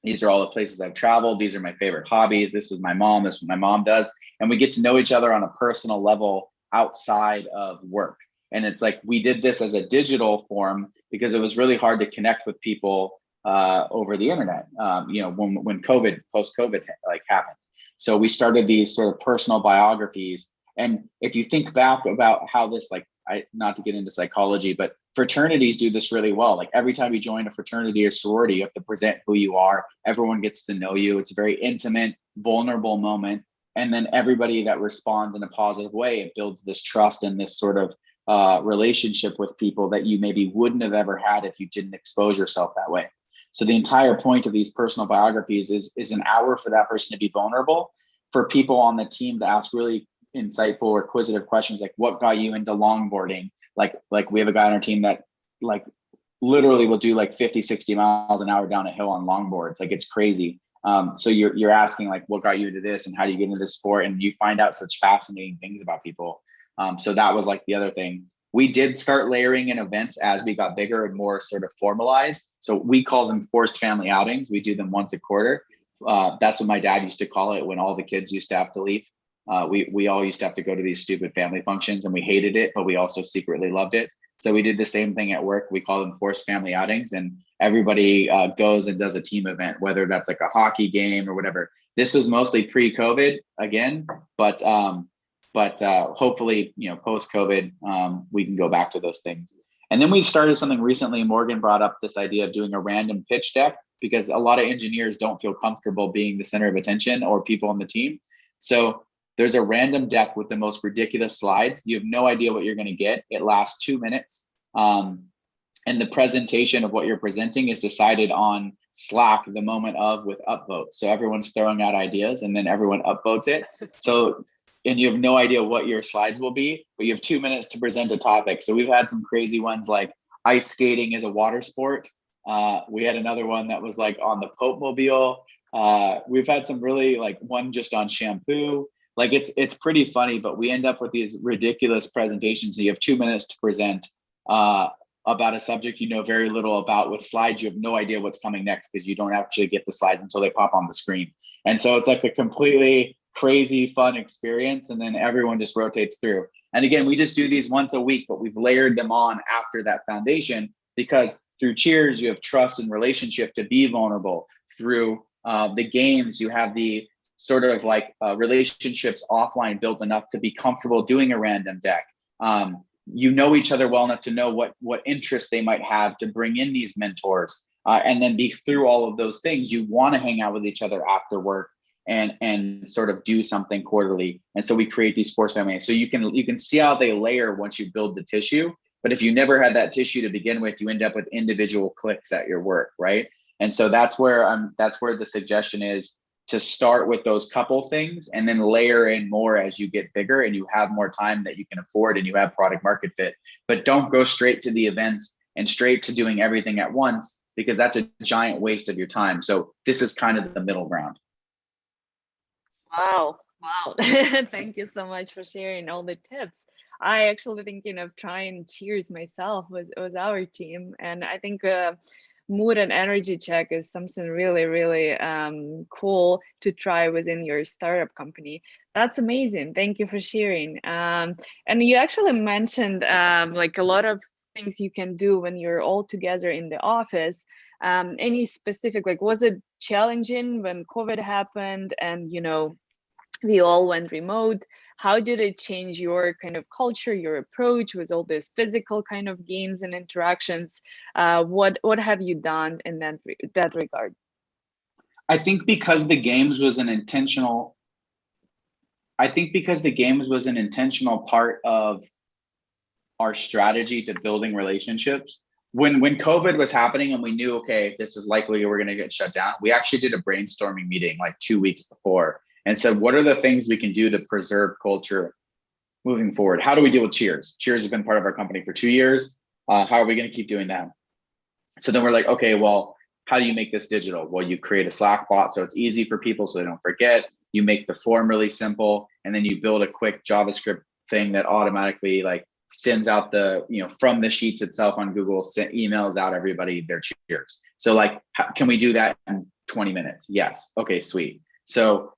These are all the places I've traveled. These are my favorite hobbies. This is my mom. This is what my mom does. And we get to know each other on a personal level outside of work. And it's like, we did this as a digital form because it was really hard to connect with people over the internet, when post-COVID like happened. So we started these sort of personal biographies. And if you think back about how this, not to get into psychology, but fraternities do this really well. Like every time you join a fraternity or sorority, you have to present who you are. Everyone gets to know you. It's a very intimate, vulnerable moment. And then everybody that responds in a positive way, it builds this trust and this sort of relationship with people that you maybe wouldn't have ever had if you didn't expose yourself that way. So the entire point of these personal biographies is an hour for that person to be vulnerable, for people on the team to ask really insightful or inquisitive questions like, what got you into longboarding? Like we have a guy on our team that like literally will do like 50, 60 miles an hour down a hill on longboards. Like it's crazy. So you're asking like, what got you into this and how do you get into this sport? And you find out such fascinating things about people. So that was like the other thing. We did start layering in events as we got bigger and more sort of formalized. So we call them forced family outings. We do them once a quarter. That's what my dad used to call it when all the kids used to have to leave. We all used to have to go to these stupid family functions, and we hated it, but we also secretly loved it. So we did the same thing at work. We call them forced family outings, and everybody goes and does a team event, whether that's like a hockey game or whatever. This was mostly pre-COVID again, but hopefully, post-COVID, we can go back to those things. And then we started something recently. Morgan brought up this idea of doing a random pitch deck because a lot of engineers don't feel comfortable being the center of attention or people on the team. So there's a random deck with the most ridiculous slides. You have no idea what you're going to get. It lasts 2 minutes. And the presentation of what you're presenting is decided on Slack the moment of with upvotes. So everyone's throwing out ideas and then everyone upvotes it. So, and you have no idea what your slides will be, but you have 2 minutes to present a topic. So we've had some crazy ones like ice skating is a water sport. We had another one that was like on the Pope Mobile. We've had some really like one just on shampoo. Like it's pretty funny, but we end up with these ridiculous presentations. So you have 2 minutes to present about a subject you know very little about. With slides, you have no idea what's coming next because you don't actually get the slides until they pop on the screen. And so it's like a completely crazy, fun experience. And then everyone just rotates through. And again, we just do these once a week, but we've layered them on after that foundation because through cheers, you have trust and relationship to be vulnerable. Through the games, you have the sort of like relationships offline built enough to be comfortable doing a random deck. You know each other well enough to know what interests they might have to bring in these mentors. And then be through all of those things, you want to hang out with each other after work. and sort of do something quarterly. And so we create these sports families. So you can see how they layer once you build the tissue. But if you never had that tissue to begin with, you end up with individual clicks at your work, right? And so that's where the suggestion is to start with those couple things and then layer in more as you get bigger and you have more time that you can afford and you have product market fit. But don't go straight to the events and straight to doing everything at once, because that's a giant waste of your time. So this is kind of the middle ground. Wow. Thank you so much for sharing all the tips. I actually thinking of trying Cheers myself with our team. And I think mood and energy check is something really, really cool to try within your startup company. That's amazing. Thank you for sharing. And you actually mentioned like a lot of things you can do when you're all together in the office. Any specific, like, was it challenging when COVID happened and, you know, we all went remote? How did it change your kind of culture, your approach with all these physical kind of games and interactions? What have you done in that regard? I think because the games was an intentional part of our strategy to building relationships. When COVID was happening and we knew, okay, this is likely we're going to get shut down, we actually did a brainstorming meeting like 2 weeks before and said, what are the things we can do to preserve culture moving forward? How do we deal with Cheers? Cheers has been part of our company for 2 years. How are we going to keep doing that? So then we're like, okay, well, how do you make this digital? Well, you create a Slack bot so it's easy for people so they don't forget. You make the form really simple, and then you build a quick JavaScript thing that automatically like sends out the, you know, from the sheets itself on Google, emails out everybody their Cheers. So like, can we do that in 20 minutes? Yes. Okay, sweet. So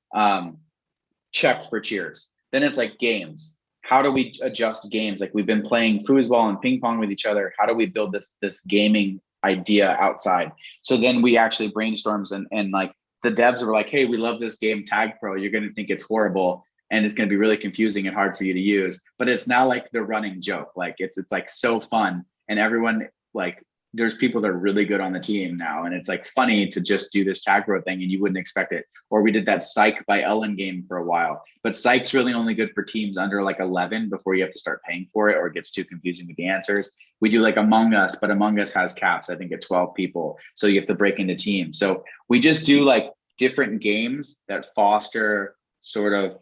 check for Cheers. Then it's like games. How do we adjust games? Like we've been playing foosball and ping pong with each other. How do we build this gaming idea outside? So then we actually brainstorms and like the devs were like, hey, we love this game Tag Pro. You're going to think it's horrible and it's going to be really confusing and hard for you to use. But it's now like the running joke. Like it's like so fun, and everyone, like there's people that are really good on the team now, and it's like funny to just do this Tag Pro thing and you wouldn't expect it. Or we did that Psych by Ellen game for a while, but Psych's really only good for teams under like 11 before you have to start paying for it or it gets too confusing with the answers. We do like Among Us, but Among Us has caps, I think at 12 people. So you have to break into teams. So we just do like different games that foster sort of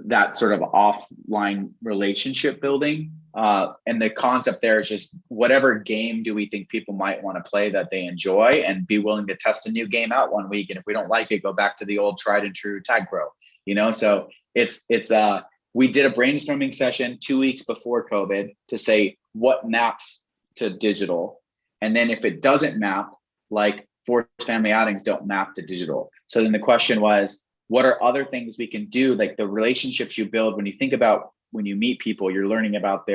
that sort of offline relationship building. And the concept there is just whatever game do we think people might want to play that they enjoy, and be willing to test a new game out 1 week. And if we don't like it, go back to the old tried and true Tag Pro, you know? So we did a brainstorming session 2 weeks before COVID to say what maps to digital. And then if it doesn't map, like forced family outings don't map to digital. So then the question was, what are other things we can do? Like the relationships you build when you think about, when you meet people, you're learning about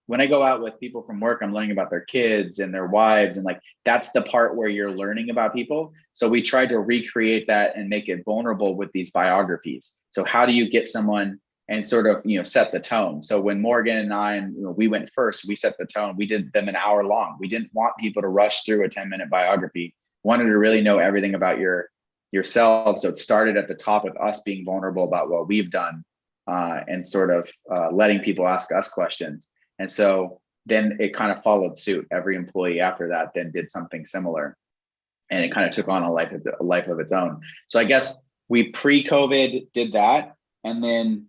when I go out with people from work, I'm learning about their kids and their wives. And like, that's the part where you're learning about people. So we tried to recreate that and make it vulnerable with these biographies. So how do you get someone and sort of, you know, set the tone? So when Morgan and I, and you know, we went first, we set the tone. We did them an hour long. We didn't want people to rush through a 10-minute biography. Wanted to really know everything about yourself. So it started at the top with us being vulnerable about what we've done, and sort of letting people ask us questions. And so then it kind of followed suit. Every employee after that then did something similar, and it kind of took on a life of its own. So I guess we pre-COVID did that. And then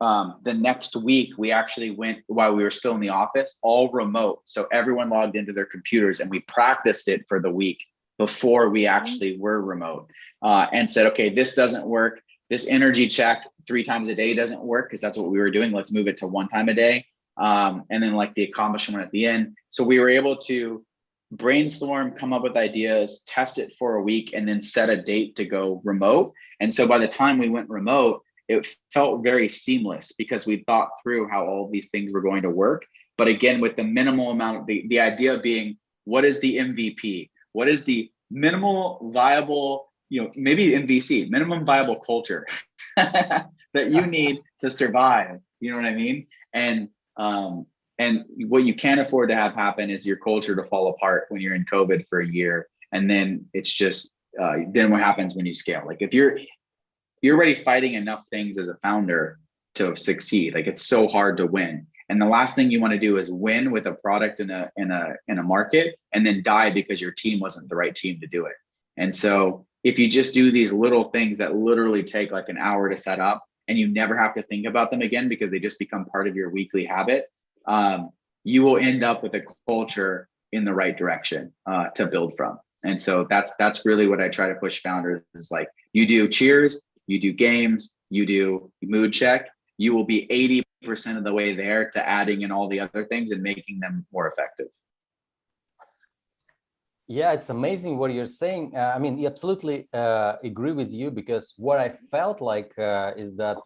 the next week we actually went, while we were still in the office, all remote. So everyone logged into their computers and we practiced it for the week before we actually were remote, and said, okay, this doesn't work. This energy check 3 times a day doesn't work, because that's what we were doing. Let's move it to 1 time a day. And then like the accomplishment at the end. So we were able to brainstorm, come up with ideas, test it for a week, and then set a date to go remote. And so by the time we went remote, it felt very seamless because we thought through how all of these things were going to work. But again, with the minimal amount of the idea being, what is the MVP? What is the minimal viable, you know, maybe MVC, minimum viable culture that you need to survive? You know what I mean? And what you can't afford to have happen is your culture to fall apart when you're in COVID for a year. And then it's just then what happens when you scale? Like if you're already fighting enough things as a founder to succeed. Like it's so hard to win. And the last thing you want to do is win with a product in a market and then die because your team wasn't the right team to do it. And so if you just do these little things that literally take like an hour to set up and you never have to think about them again because they just become part of your weekly habit, you will end up with a culture in the right direction to build from. And so that's really what I try to push founders is like, you do cheers, you do games, you do mood check, you will be 80% of the way there to adding in all the other things and making them more effective. Yeah, it's amazing what you're saying. I mean, absolutely agree with you, because what I felt like is that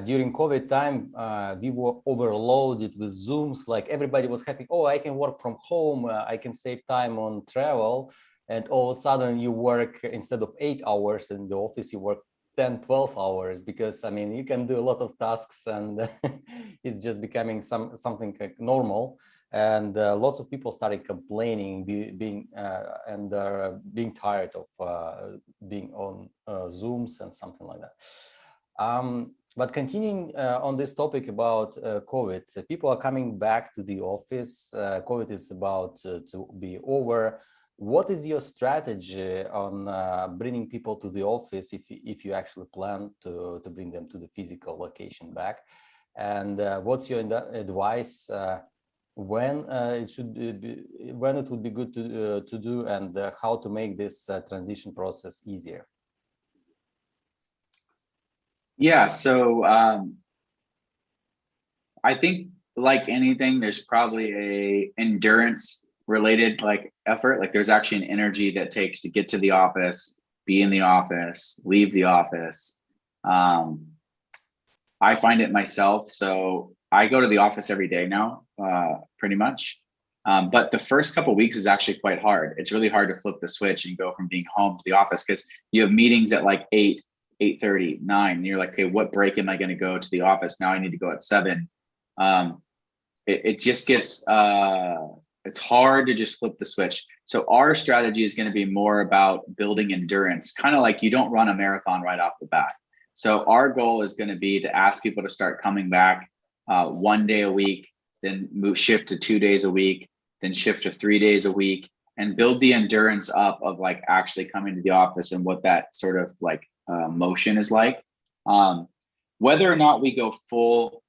during COVID time, we were overloaded with Zooms. Like everybody was happy, oh, I can work from home, I can save time on travel. And all of a sudden you work, instead of 8 hours in the office, you work 10, 12 hours, because I mean, you can do a lot of tasks and it's just becoming something like normal. And lots of people started complaining, being tired of being on Zooms and something like that. But continuing on this topic about COVID, people are coming back to the office. COVID is about to be over. What is your strategy on bringing people to the office, if you actually plan to bring them to the physical location back? And what's your advice when when it would be good to do, and how to make this transition process easier? Yeah, so I think like anything, there's probably a endurance related like effort. Like there's actually an energy that takes to get to the office, be in the office, leave the office. I find it myself. So I go to the office every day now, pretty much. But the first couple of weeks is actually quite hard. It's really hard to flip the switch and go from being home to the office, because you have meetings at like 8, 8:30, 9. And you're like, okay, what break am I going to go to the office? Now I need to go at 7. It just gets, it's hard to just flip the switch. So our strategy is going to be more about building endurance, kind of like you don't run a marathon right off the bat. So our goal is going to be to ask people to start coming back 1 day a week, then shift to 2 days a week, then shift to 3 days a week, and build the endurance up of like actually coming to the office and what that sort of like motion is like. Whether or not we go full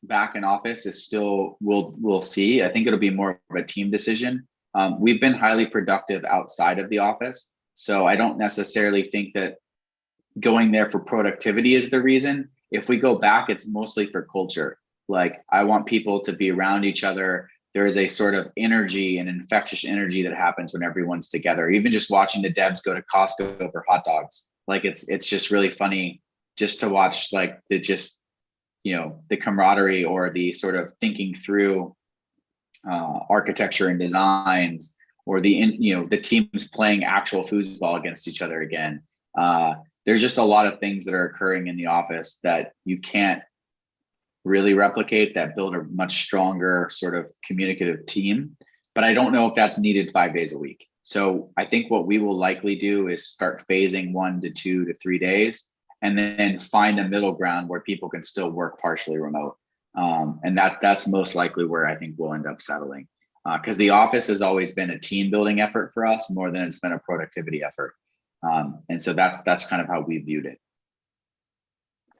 back in office is still, we'll see. I think it'll be more of a team decision. We've been highly productive outside of the office, so I don't necessarily think that going there for productivity is the reason. If we go back, it's mostly for culture. Like I want people to be around each other. There is a sort of energy, an infectious energy that happens when everyone's together. Even just watching the devs go to Costco for hot dogs, like it's just really funny just to watch, like the just, you know, the camaraderie or the sort of thinking through architecture and designs, or the, you know, the teams playing actual foosball against each other again. There's just a lot of things that are occurring in the office that you can't really replicate, that build a much stronger sort of communicative team. But I don't know if that's needed 5 days a week. So I think what we will likely do is start phasing 1 to 2 to 3 days, and then find a middle ground where people can still work partially remote. And that's most likely where I think we'll end up settling. Because the office has always been a team building effort for us more than it's been a productivity effort. And so that's kind of how we viewed it.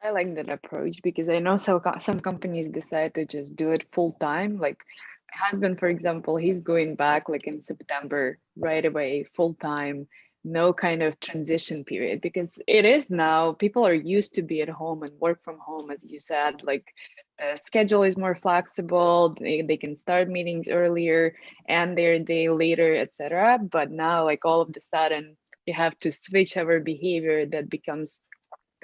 I like that approach, because I know some companies decide to just do it full time. Like my husband, for example, he's going back like in September right away, full time, no kind of transition period, because it is now people are used to be at home and work from home, as you said. Like the schedule is more flexible, they can start meetings earlier and their day later, etc. But now, like all of a sudden, you have to switch our behavior. That becomes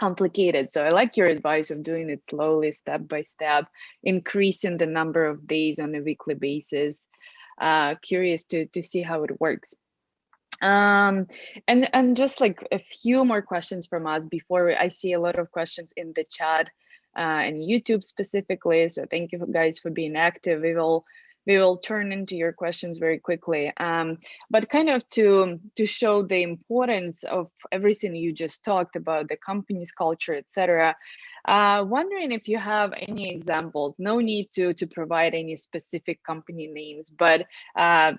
complicated. So I like your advice of doing it slowly, step by step, increasing the number of days on a weekly basis. Curious to see how it works. And just like a few more questions from us before I see a lot of questions in the chat and YouTube specifically. So thank you guys for being active. We will we will turn into your questions very quickly. But kind of to show the importance of everything you just talked about, the company's culture, etc. Wondering if you have any examples. No need to provide any specific company names, but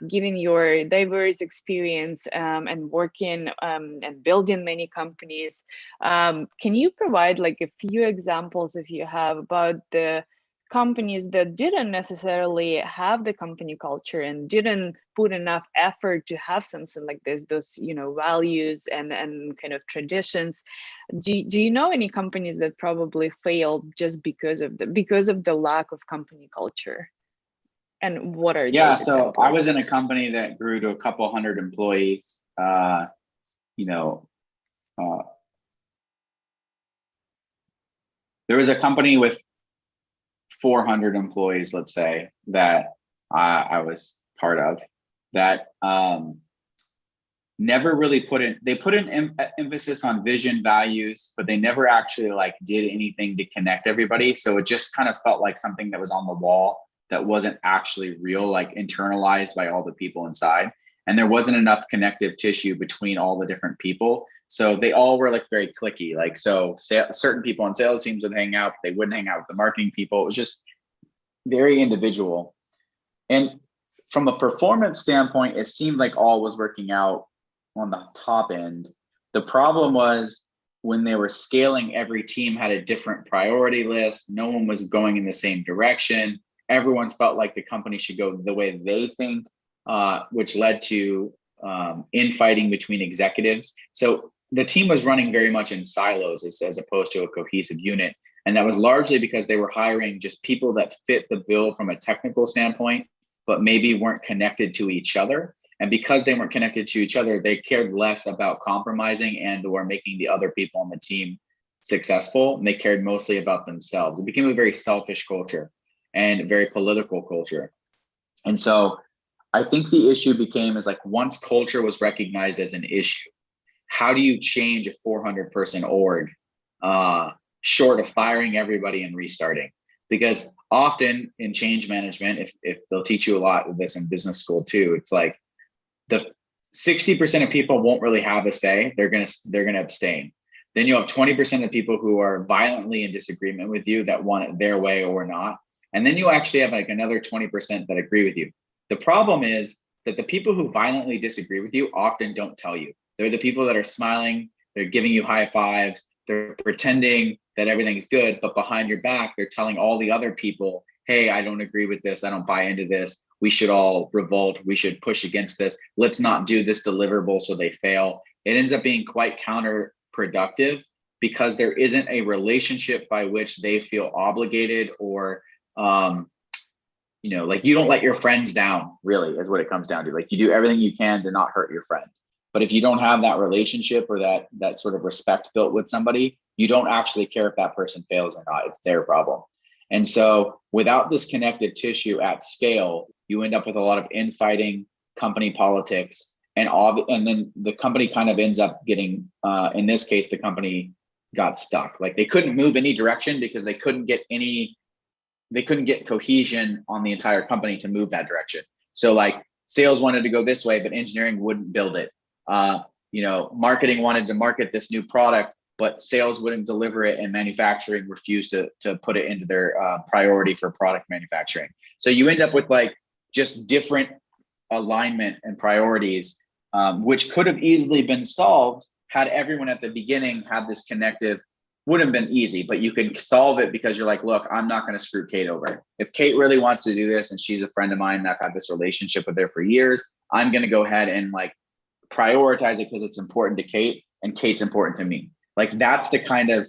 given your diverse experience and working and building many companies, can you provide like a few examples, if you have, about the companies that didn't necessarily have the company culture and didn't put enough effort to have something like this, those, you know, values and kind of traditions? Do you know any companies that probably failed just because of the lack of company culture? And what are Yeah, those so examples? I was in a company that grew to a couple hundred employees. You know, there was a company with 400 employees, let's say, that I was part of, that never really they put an emphasis on vision, values, but they never actually like did anything to connect everybody. So it just kind of felt like something that was on the wall that wasn't actually real, like internalized by all the people inside. And there wasn't enough connective tissue between all the different people. So they all were like very cliquey. Like, so certain people on sales teams would hang out, but they wouldn't hang out with the marketing people. It was just very individual. And from a performance standpoint, it seemed like all was working out on the top end. The problem was when they were scaling, every team had a different priority list. No one was going in the same direction. Everyone felt like the company should go the way they think, which led to infighting between executives. So the team was running very much in silos as opposed to a cohesive unit. And that was largely because they were hiring just people that fit the bill from a technical standpoint, but maybe weren't connected to each other. And because they weren't connected to each other, they cared less about compromising and or making the other people on the team successful. And they cared mostly about themselves. It became a very selfish culture and a very political culture. And so I think the issue became is like, once culture was recognized as an issue, how do you change a 400 person org short of firing everybody and restarting? Because often in change management, if they'll teach you a lot of this in business school too, it's like the 60% of people won't really have a say. They're gonna abstain. Then you have 20% of people who are violently in disagreement with you that want it their way or not. And then you actually have like another 20% that agree with you. The problem is that the people who violently disagree with you often don't tell you. They're the people that are smiling, they're giving you high fives, they're pretending that everything's good, but behind your back, they're telling all the other people, hey, I don't agree with this, I don't buy into this, we should all revolt, we should push against this, let's not do this deliverable so they fail. It ends up being quite counterproductive because there isn't a relationship by which they feel obligated or you know, like you don't let your friends down, really, is what it comes down to. Like you do everything you can to not hurt your friend. But if you don't have that relationship or that sort of respect built with somebody, you don't actually care if that person fails or not. It's their problem. And so without this connective tissue at scale, you end up with a lot of infighting, company politics, and then the company kind of ends up getting, in this case, the company got stuck. Like they couldn't move any direction because they couldn't get cohesion on the entire company to move that direction. So like sales wanted to go this way, but engineering wouldn't build it. You know, marketing wanted to market this new product, but sales wouldn't deliver it, and manufacturing refused to put it into their priority for product manufacturing. So you end up with like just different alignment and priorities, which could have easily been solved had everyone at the beginning had this connective. Wouldn't have been easy, but you can solve it because you're like, look, I'm not going to screw Kate over. If Kate really wants to do this and she's a friend of mine and I've had this relationship with her for years, I'm going to go ahead and like prioritize it because it's important to Kate and Kate's important to me. Like that's the kind of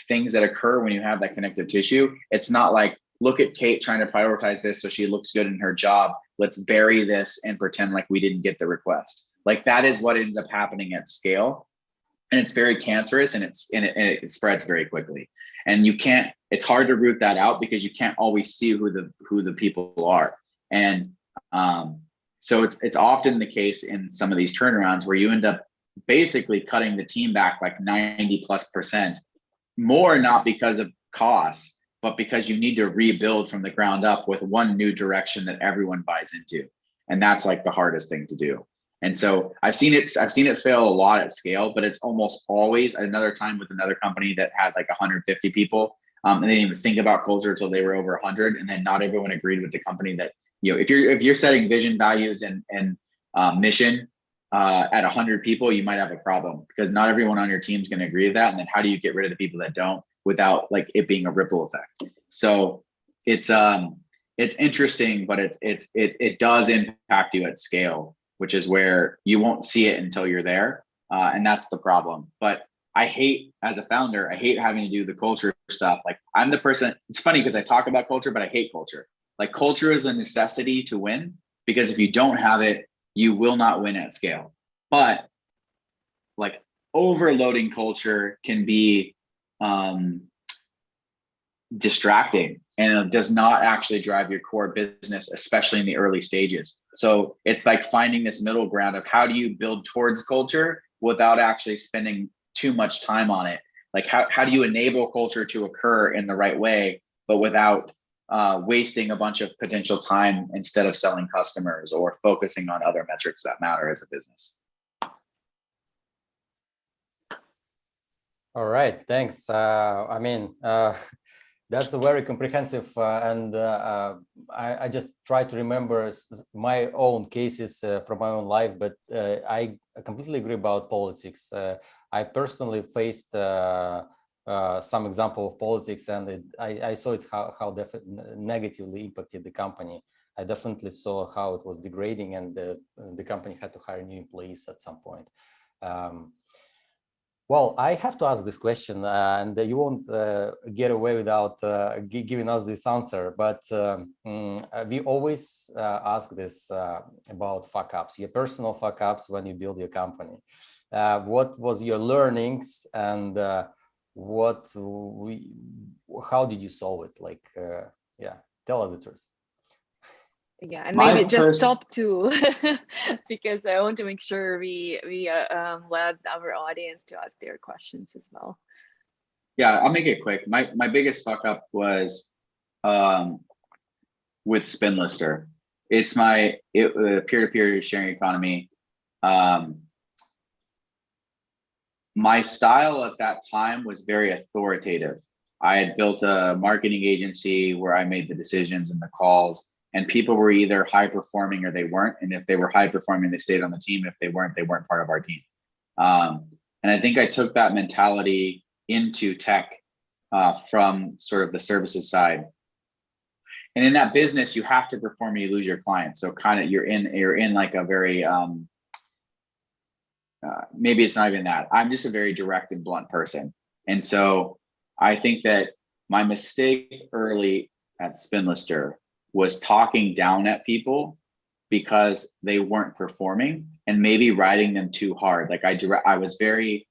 things that occur when you have that connective tissue. It's not like, look at Kate trying to prioritize this so she looks good in her job. Let's bury this and pretend like we didn't get the request. Like that is what ends up happening at scale. And it's very cancerous and it spreads very quickly. And it's hard to root that out because you can't always see who the people are. And so it's often the case in some of these turnarounds where you end up basically cutting the team back like 90+%, more not because of costs, but because you need to rebuild from the ground up with one new direction that everyone buys into. And that's like the hardest thing to do. And so I've seen it fail a lot at scale, but it's almost always another time with another company that had like 150 people. And they didn't even think about culture until they were over 100. And then not everyone agreed with the company that, you know, if you're setting vision, values, and mission at 100 people, you might have a problem because not everyone on your team is going to agree with that. And then how do you get rid of the people that don't without like it being a ripple effect? So it's interesting, but it does impact you at scale, which is where you won't see it until you're there. And that's the problem. But I hate, as a founder, I hate having to do the culture stuff. Like I'm the person, it's funny because I talk about culture, but I hate culture. Like culture is a necessity to win, because if you don't have it, you will not win at scale. But like overloading culture can be distracting, and it does not actually drive your core business, especially in the early stages. So it's like finding this middle ground of how do you build towards culture without actually spending too much time on it. Like how do you enable culture to occur in the right way, but without wasting a bunch of potential time instead of selling customers or focusing on other metrics that matter as a business. All right, thanks. I mean, that's a very comprehensive, and I just try to remember my own cases from my own life, but I completely agree about politics. I personally faced some example of politics, and I saw it how negatively impacted the company. I definitely saw how it was degrading, and the company had to hire new employees at some point. Well, I have to ask this question, and you won't get away without giving us this answer, but we always ask this about fuck-ups, your personal fuck-ups when you build your company. What was your learnings, and how did you solve it? Like, yeah, tell us the truth. Yeah, and maybe just top two, because I want to make sure we let our audience to ask their questions as well. Yeah, I'll make it quick. My biggest fuck up was with Spinlister. It's my peer-to-peer sharing economy. My style at that time was very authoritative. I had built a marketing agency where I made the decisions and the calls. And people were either high performing or they weren't. And if they were high performing, they stayed on the team. If they weren't part of our team. And I think I took that mentality into tech from sort of the services side. And in that business, you have to perform or you lose your clients. So kind of you're in like a very, maybe it's not even that. I'm just a very direct and blunt person. And so I think that my mistake early at Spinlister was talking down at people because they weren't performing and maybe riding them too hard. Like I was very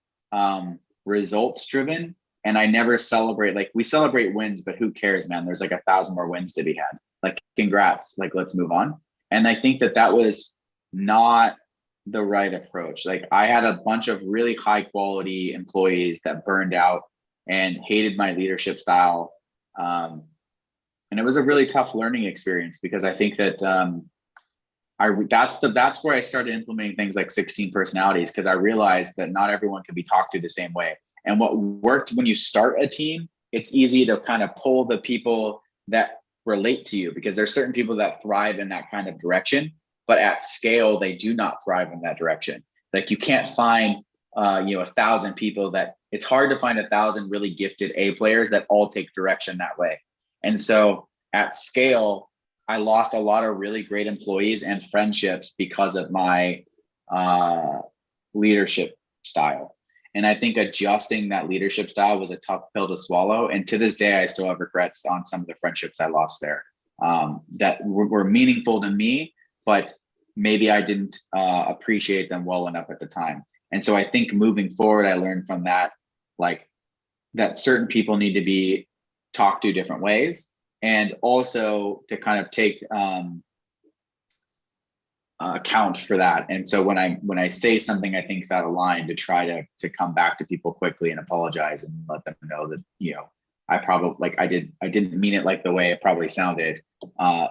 results driven, and I never celebrate. Like we celebrate wins, but who cares, man? There's like 1,000 more wins to be had. Like congrats, like let's move on. And I think that was not the right approach. Like I had a bunch of really high quality employees that burned out and hated my leadership style. And it was a really tough learning experience, because I think that that's where I started implementing things like 16 personalities, because I realized that not everyone can be talked to the same way. And what worked when you start a team, it's easy to kind of pull the people that relate to you, because there's certain people that thrive in that kind of direction, but at scale, they do not thrive in that direction. Like you can't find 1,000 people it's hard to find 1,000 really gifted A players that all take direction that way. And so at scale, I lost a lot of really great employees and friendships because of my leadership style. And I think adjusting that leadership style was a tough pill to swallow. And to this day, I still have regrets on some of the friendships I lost there that were meaningful to me, but maybe I didn't appreciate them well enough at the time. And so I think moving forward, I learned from that, like that certain people need to be talked to different ways, and also to kind of take account for that. And so when I say something I think is out of line, to try to come back to people quickly and apologize and let them know that I probably like I didn't mean it like the way it probably sounded,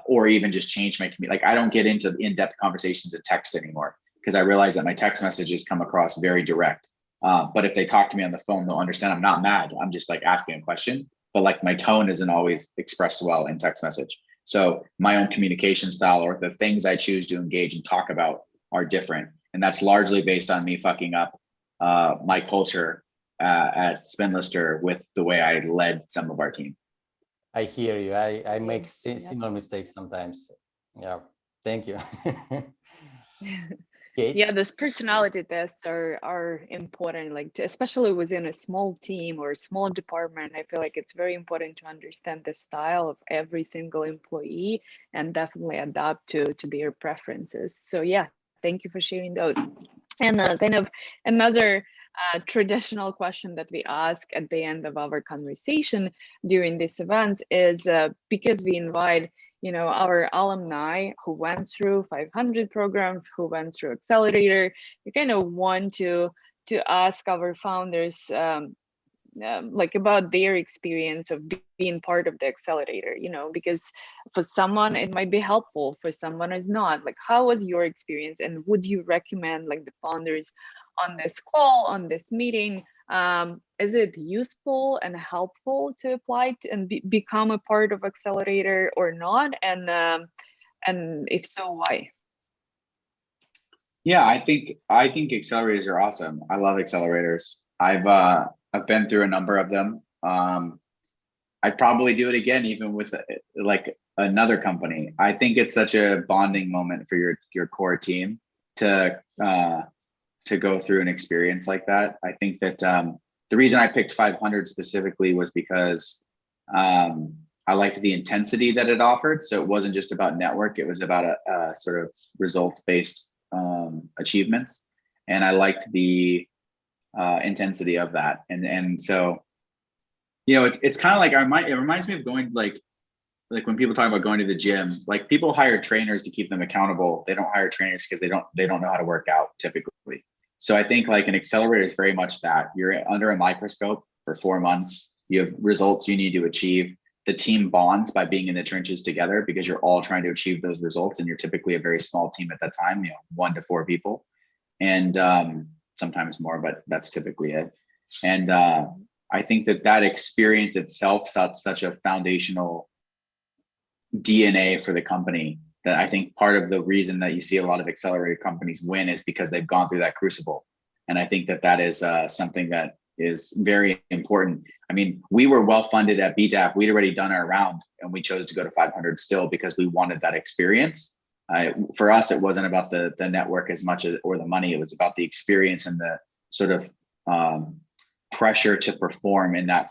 or even just change my community. Like I don't get into in-depth conversations in text anymore because I realize that my text messages come across very direct. But if they talk to me on the phone, they'll understand I'm not mad. I'm just like asking a question, but like my tone isn't always expressed well in text message. So my own communication style or the things I choose to engage and talk about are different. And that's largely based on me fucking up my culture at Spinlister with the way I led some of our team. I hear you. I make Yep. similar mistakes sometimes. Yeah, thank you. Kate? Yeah, those personality tests are important, like especially within a small team or small department. I feel like it's very important to understand the style of every single employee and definitely adapt to their preferences. So yeah, thank you for sharing those. And kind of another traditional question that we ask at the end of our conversation during this event is because we invite our alumni who went through 500 programs, who went through accelerator, we kind of want to ask our founders like about their experience of being part of the accelerator, because for someone it might be helpful, for someone it's not. Like, how was your experience, and would you recommend like the founders on this call, on this meeting, is it useful and helpful to apply to and become a part of accelerator or not? And if so, why? Yeah, I think accelerators are awesome. I love accelerators. I've been through a number of them. I'd probably do it again, even with like another company. I think it's such a bonding moment for your core team to go through an experience like that. I think that the reason I picked 500 specifically was because I liked the intensity that it offered. So it wasn't just about network; it was about a sort of results-based achievements, and I liked the intensity of that. And so, it's kind of like it reminds me of going like when people talk about going to the gym. Like, people hire trainers to keep them accountable. They don't hire trainers because they don't know how to work out typically. So I think like an accelerator is very much that. You're under a microscope for 4 months. You have results you need to achieve. The team bonds by being in the trenches together because you're all trying to achieve those results. And you're typically a very small team at that time, 1 to 4 people, and sometimes more, but that's typically it. And I think that experience itself sets such a foundational DNA for the company that I think part of the reason that you see a lot of accelerated companies win is because they've gone through that crucible. And I think that is something that is very important. I mean, we were well funded at BDAP. We'd already done our round, and we chose to go to 500 still because we wanted that experience. For us, it wasn't about the network as much as or the money. It was about the experience and the sort of pressure to perform in that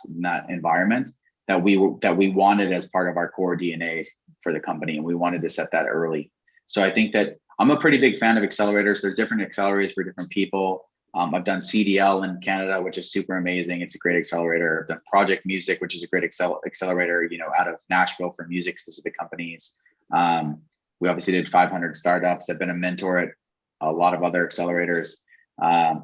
environment that we wanted as part of our core DNA for the company, and we wanted to set that early. So I think that I'm a pretty big fan of accelerators. There's different accelerators for different people. I've done CDL in Canada, which is super amazing. It's a great accelerator. I've done Project Music, which is a great accelerator, out of Nashville for music specific companies. We obviously did 500 startups. I've been a mentor at a lot of other accelerators.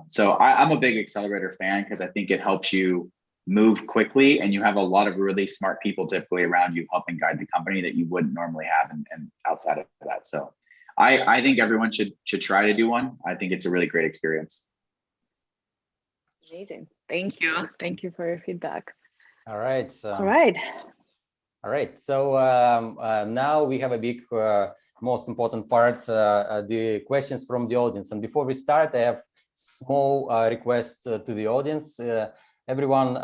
So I'm a big accelerator fan because I think it helps you move quickly, and you have a lot of really smart people typically around you helping guide the company that you wouldn't normally have and outside of that. So I think everyone should try to do one. I think it's a really great experience. Amazing. Thank you. Thank you for your feedback. All right. All right. All right. So now we have a big, most important part, the questions from the audience. And before we start, I have small request to the audience. Everyone,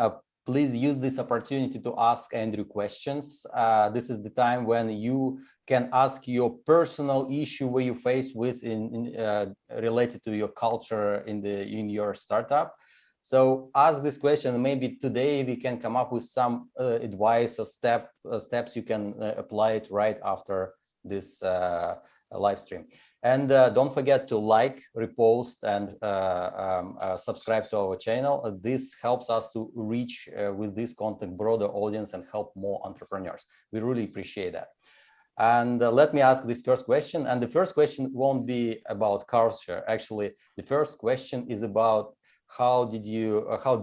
please use this opportunity to ask Andrew questions. This is the time when you can ask your personal issue where you face with related to your culture in your startup. So ask this question. Maybe today we can come up with some advice or steps you can apply it right after this live stream. And don't forget to like, repost, and subscribe to our channel. This helps us to reach with this content broader audience and help more entrepreneurs. We really appreciate that. And let me ask this first question. And the first question won't be about culture. Actually, the first question is about how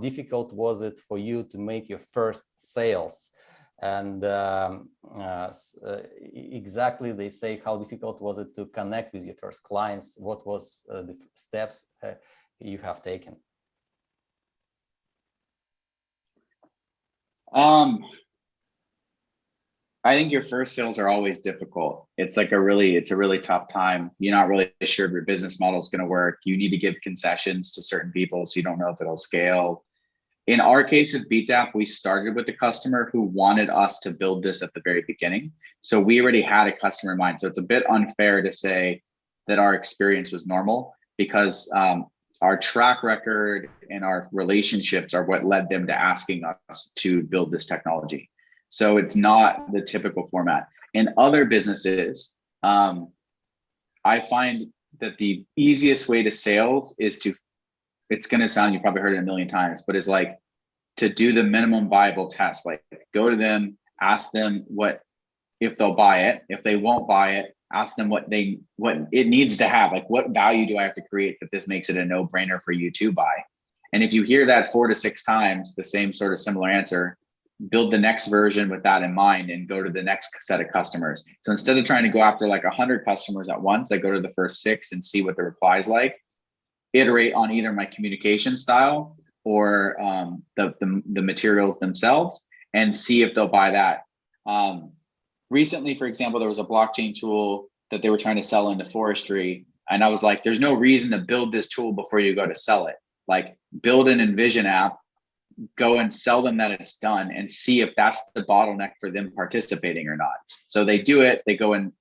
difficult was it for you to make your first sales? And exactly, they say, how difficult was it to connect with your first clients? What was the steps you have taken? I think your first sales are always difficult. It's a really tough time. You're not really sure if your business model is going to work. You need to give concessions to certain people, so you don't know if it'll scale. In our case with BTAP, we started with the customer who wanted us to build this at the very beginning. So we already had a customer in mind. So it's a bit unfair to say that our experience was normal, because our track record and our relationships are what led them to asking us to build this technology. So it's not the typical format. In other businesses, I find that the easiest way to sales is to, it's going to sound, you probably heard it a million times, but it's like to do the minimum viable test. Like, go to them, ask them if they'll buy it. If they won't buy it, ask them what it needs to have. Like, what value do I have to create that this makes it a no-brainer for you to buy? And if you hear that 4 to 6 times, the same sort of similar answer, build the next version with that in mind and go to the next set of customers. So instead of trying to go after like 100 customers at once, I go to the first 6 and see what the reply's like. Iterate on either my communication style or the materials themselves, and see if they'll buy that. Recently, for example, there was a blockchain tool that they were trying to sell into forestry. And I was like, there's no reason to build this tool before you go to sell it. Like, build an Envision app, go and sell them that it's done, and see if that's the bottleneck for them participating or not. So they do it, they go and,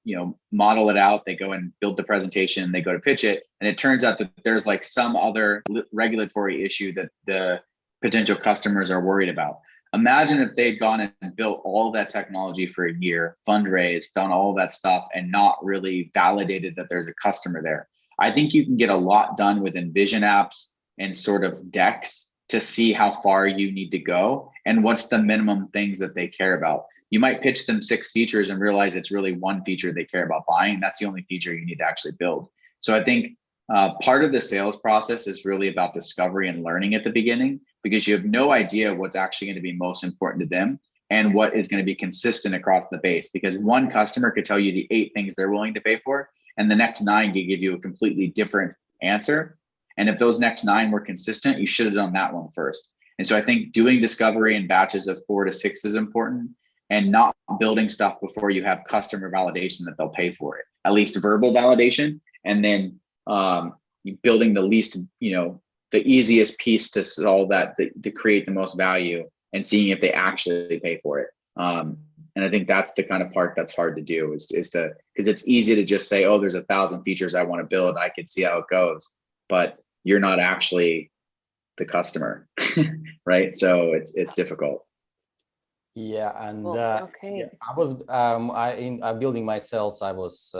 model it out, they go and build the presentation, they go to pitch it. And it turns out that there's like some other regulatory issue that the potential customers are worried about. Imagine if they'd gone and built all that technology for a year, fundraised, done all that stuff, and not really validated that there's a customer there. I think you can get a lot done with Envision apps and sort of decks to see how far you need to go and what's the minimum things that they care about. You might pitch them 6 features and realize it's really 1 feature they care about buying. That's the only feature you need to actually build. So I think part of the sales process is really about discovery and learning at the beginning, because you have no idea what's actually going to be most important to them and what is going to be consistent across the base. Because one customer could tell you the 8 things they're willing to pay for, and the next 9 could give you a completely different answer. And if those next 9 were consistent, you should have done that one first. And so I think doing discovery in batches of 4 to 6 is important, and not building stuff before you have customer validation that they'll pay for it, at least verbal validation. And then building the least, the easiest piece to solve that, to create the most value, and seeing if they actually pay for it. And I think that's the kind of part that's hard to do, is to, because it's easy to just say, oh, there's 1,000 features I want to build, I can see how it goes, but you're not actually the customer, right? So it's difficult. Yeah, and okay. yeah, I was in building my sales. I was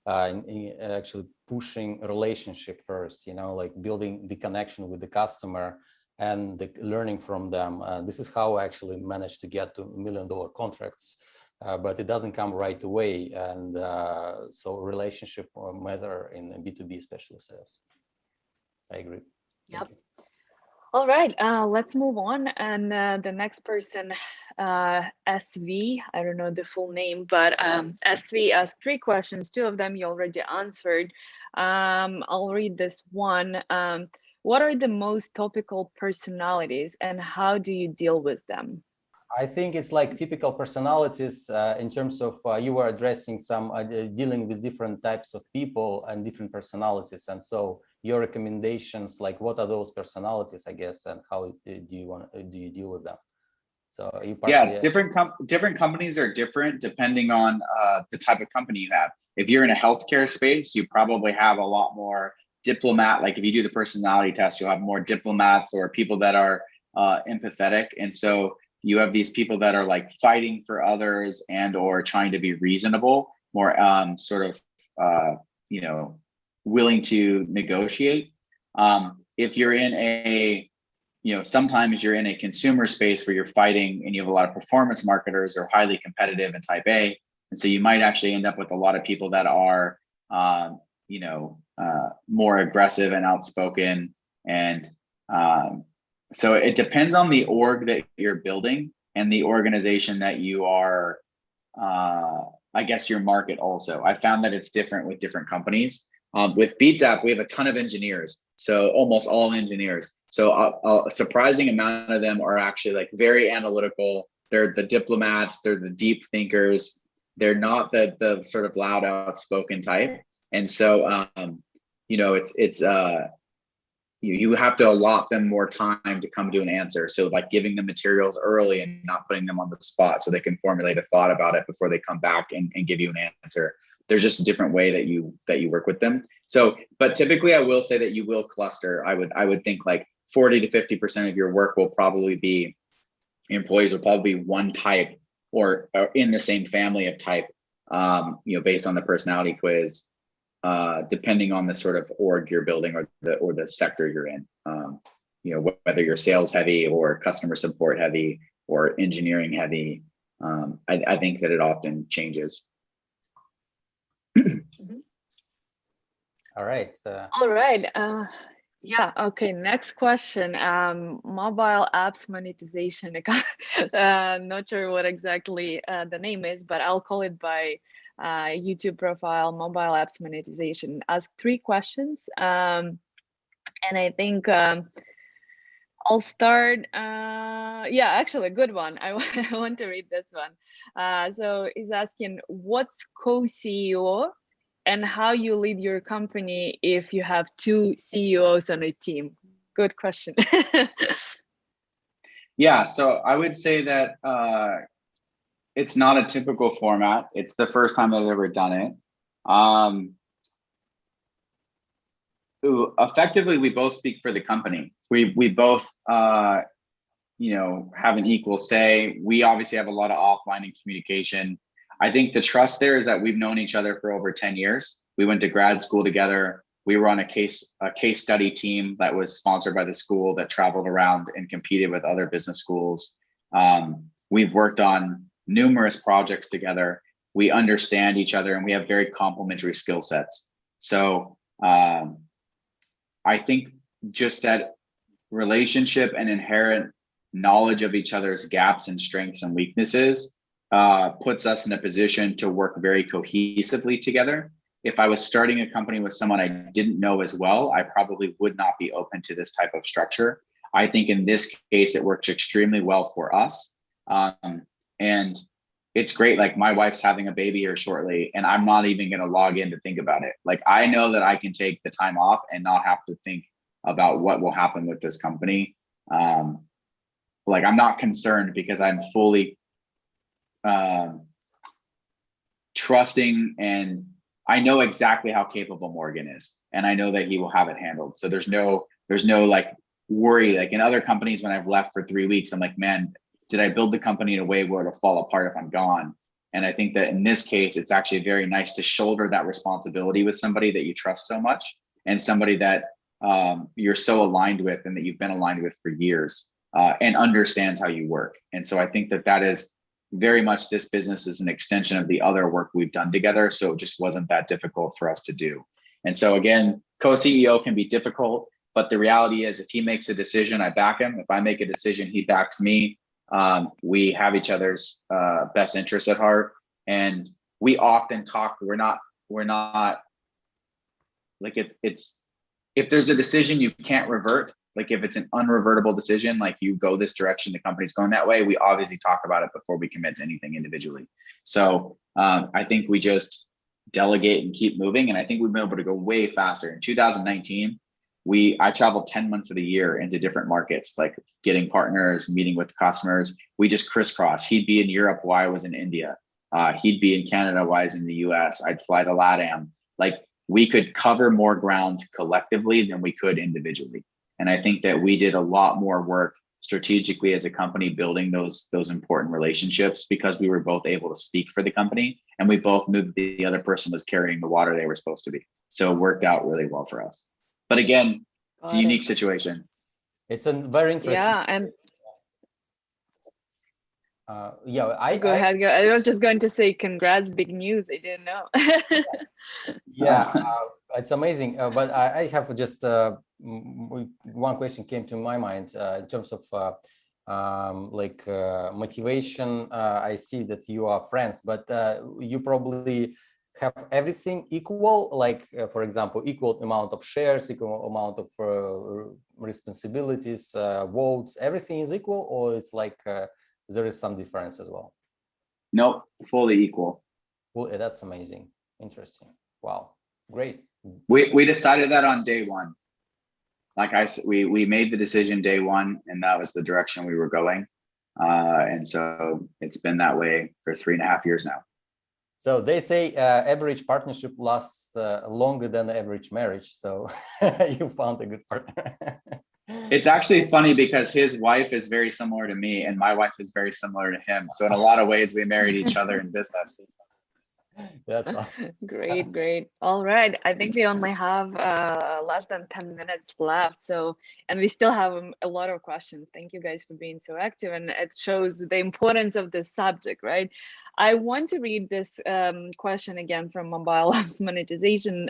actually pushing relationship first. Like building the connection with the customer and learning from them. This is how I actually managed to get to $1 million contracts. But it doesn't come right away, and so relationship matter in B2B, especially sales. I agree. Yep. All right, let's move on. And the next person, SV, I don't know the full name, but SV asked 3 questions. 2 of them you already answered. I'll read this one. What are the most topical personalities, and how do you deal with them? I think it's like typical personalities in terms of you were addressing some dealing with different types of people and different personalities. And so your recommendations, like what are those personalities, I guess, and how do you deal with them? So you partially, different companies are different depending on the type of company you have. If you're in a healthcare space, you probably have a lot more diplomat. Like if you do the personality test, you'll have more diplomats or people that are empathetic. And so you have these people that are like fighting for others and or trying to be reasonable, more willing to negotiate. If you're in a, sometimes you're in a consumer space where you're fighting and you have a lot of performance marketers or highly competitive in type A. And so you might actually end up with a lot of people that are, more aggressive and outspoken and So it depends on the org that you're building and the organization that you are, I guess your market also. I found that it's different with different companies. With BeatDAP, we have a ton of engineers, so almost all engineers. So a surprising amount of them are actually like very analytical. They're the diplomats, they're the deep thinkers. They're not the sort of loud, outspoken type. And so, you know, you have to allot them more time to come to an answer. So like giving them materials early and not putting them on the spot so they can formulate a thought about it before they come back and give you an answer. There's just a different way that you work with them. So, but typically I will say that you will cluster. I would think like 40 to 50% of your work will probably be, employees will probably be one type or in the same family of type, you know, based on the personality quiz. Depending on the sort of org you're building or the sector you're in, you know, whether you're sales heavy or customer support heavy or engineering heavy, I think that it often changes. All right. All right. Yeah. Okay. Next question. Mobile apps monetization. Not sure what exactly the name is, but I'll call it by YouTube profile, mobile apps monetization. Ask 3 questions. And I think I'll start. Yeah, actually, a good one. I want to read this one. So he's asking, what's co-CEO and how you lead your company if you have 2 CEOs on a team? Good question. Yeah, so I would say that it's not a typical format. It's the first time I've ever done it. Effectively, we both speak for the company. We both, you know, have an equal say. We obviously have a lot of offline and communication. I think the trust there is that we've known each other for over 10 years. We went to grad school together. We were on a case study team that was sponsored by the school that traveled around and competed with other business schools. We've worked on numerous projects together. We understand each other and we have very complementary skill sets. So I think just that relationship and inherent knowledge of each other's gaps and strengths and weaknesses puts us in a position to work very cohesively together. If I was starting a company with someone I didn't know as well, I probably would not be open to this type of structure. I think in this case, it works extremely well for us. And it's great. Like my wife's having a baby here shortly and I'm not even going to log in to think about it. Like I know that I can take the time off and not have to think about what will happen with this company. Like I'm not concerned because I'm fully trusting and I know exactly how capable Morgan is and I know that he will have it handled. So there's no like worry. Like in other companies, when I've left for 3 weeks, I'm like, man, did I build the company in a way where it'll fall apart if I'm gone? And I think that in this case, it's actually very nice to shoulder that responsibility with somebody that you trust so much and somebody that you're so aligned with and that you've been aligned with for years and understands how you work. And so I think that that is very much, this business is an extension of the other work we've done together. So it just wasn't that difficult for us to do. And so again, co-CEO can be difficult, but the reality is if he makes a decision, I back him. If I make a decision, he backs me. We have each other's best interests at heart. And we often talk, we're not like if there's a decision you can't revert, like if it's an unrevertible decision, like you go this direction, the company's going that way, we obviously talk about it before we commit to anything individually. So I think we just delegate and keep moving. And I think we've been able to go way faster. In 2019, I traveled 10 months of the year into different markets, like getting partners, meeting with customers. We just crisscross. He'd be in Europe while I was in India. He'd be in Canada while I was in the US. I'd fly to LATAM. Like we could cover more ground collectively than we could individually. And I think that we did a lot more work strategically as a company building those important relationships because we were both able to speak for the company and we both knew that the other person was carrying the water they were supposed to be. So it worked out really well for us. But again, it's a unique situation. It's a very interesting. Yeah, and Yeah, Go ahead. Go. I was just going to say congrats, big news. I didn't know. yeah, it's amazing. But I have just one question came to my mind in terms of motivation. I see that you are friends, but you probably have everything equal, like for example, equal amount of shares, equal amount of responsibilities, votes, everything is equal, or it's like there is some difference as well? Nope, fully equal. Well, that's amazing. Interesting. Wow, great. We decided that on day one. Like we made the decision day one, and that was the direction we were going. And so it's been that way for 3.5 years now. So they say average partnership lasts longer than the average marriage. So you found a good partner. It's actually funny because his wife is very similar to me and my wife is very similar to him. So in a lot of ways, we married each other in business. That's awesome. Great, great. All right. I think we only have less than 10 minutes left. So, and we still have a lot of questions. Thank you guys for being so active. And it shows the importance of this subject, right? I want to read this question again from Mobile Apps Monetization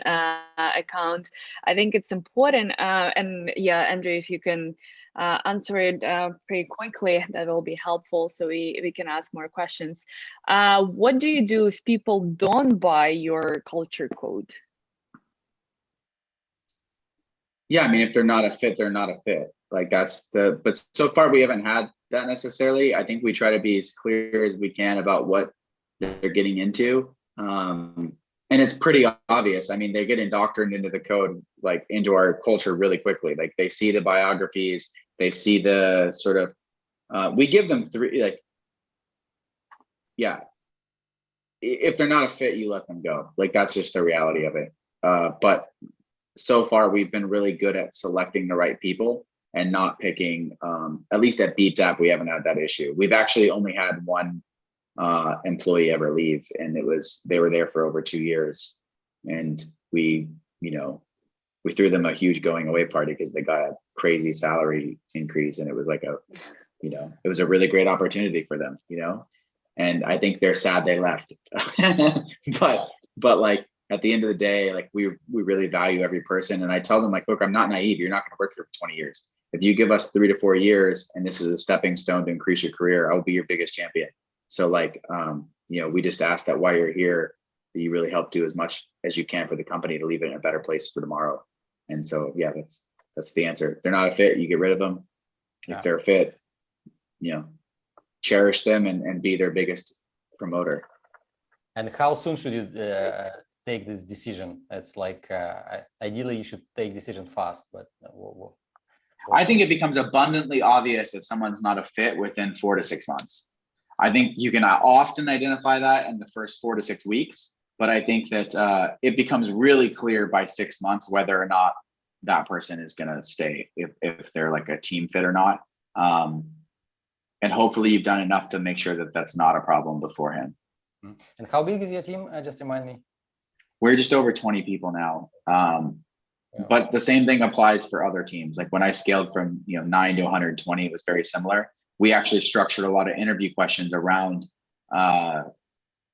account. I think it's important. And yeah, Andrew, if you can answer it pretty quickly, that will be helpful so we can ask more questions. What do you do if people don't buy your culture code? Yeah, I mean, if they're not a fit, they're not a fit. Like but so far we haven't had that necessarily. I think we try to be as clear as we can about what they're getting into. And it's pretty obvious. I mean, they get indoctrinated into the code, like into our culture really quickly. Like they see the biographies, they see the sort of, we give them three, like, yeah, if they're not a fit, you let them go. Like that's just the reality of it. But so far we've been really good at selecting the right people and not picking, at least at BeatApp, we haven't had that issue. We've actually only had one employee ever leave, and they were there for over 2 years, and we threw them a huge going away party because they got a crazy salary increase, and it was like it was a really great opportunity for them, and I think they're sad they left. but like at the end of the day, like we really value every person, and I tell them, like, look, I'm not naive. You're not going to work here for 20 years. If you give us 3 to 4 years and this is a stepping stone to increase your career, I'll be your biggest champion. So like, we just ask that while you're here, that you really help do as much as you can for the company to leave it in a better place for tomorrow. And so, yeah, that's the answer. If they're not a fit, you get rid of them. Yeah. If they're a fit, cherish them and be their biggest promoter. And how soon should you take this decision? It's like, ideally you should take decision fast, but I think it becomes abundantly obvious if someone's not a fit within 4 to 6 months. I think you can often identify that in the first 4 to 6 weeks, but I think that it becomes really clear by 6 months whether or not that person is going to stay, if they're like a team fit or not. And hopefully you've done enough to make sure that that's not a problem beforehand. And how big is your team? Just remind me. We're just over 20 people now. But the same thing applies for other teams. Like when I scaled from 9 to 120, it was very similar. We actually structured a lot of interview questions around,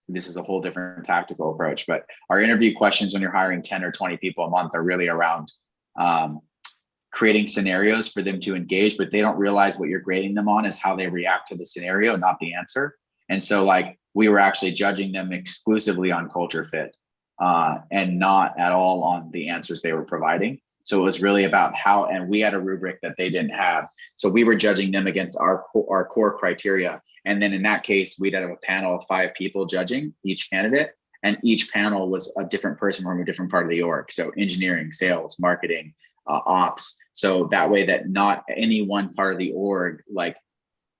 this is a whole different tactical approach, but our interview questions when you're hiring 10 or 20 people a month are really around creating scenarios for them to engage, but they don't realize what you're grading them on is how they react to the scenario, not the answer. And so like we were actually judging them exclusively on culture fit and not at all on the answers they were providing. So it was really about how, and we had a rubric that they didn't have. So we were judging them against our core criteria. And then in that case, we'd have a panel of 5 people judging each candidate, and each panel was a different person from a different part of the org. So engineering, sales, marketing, ops. So that way that not any one part of the org like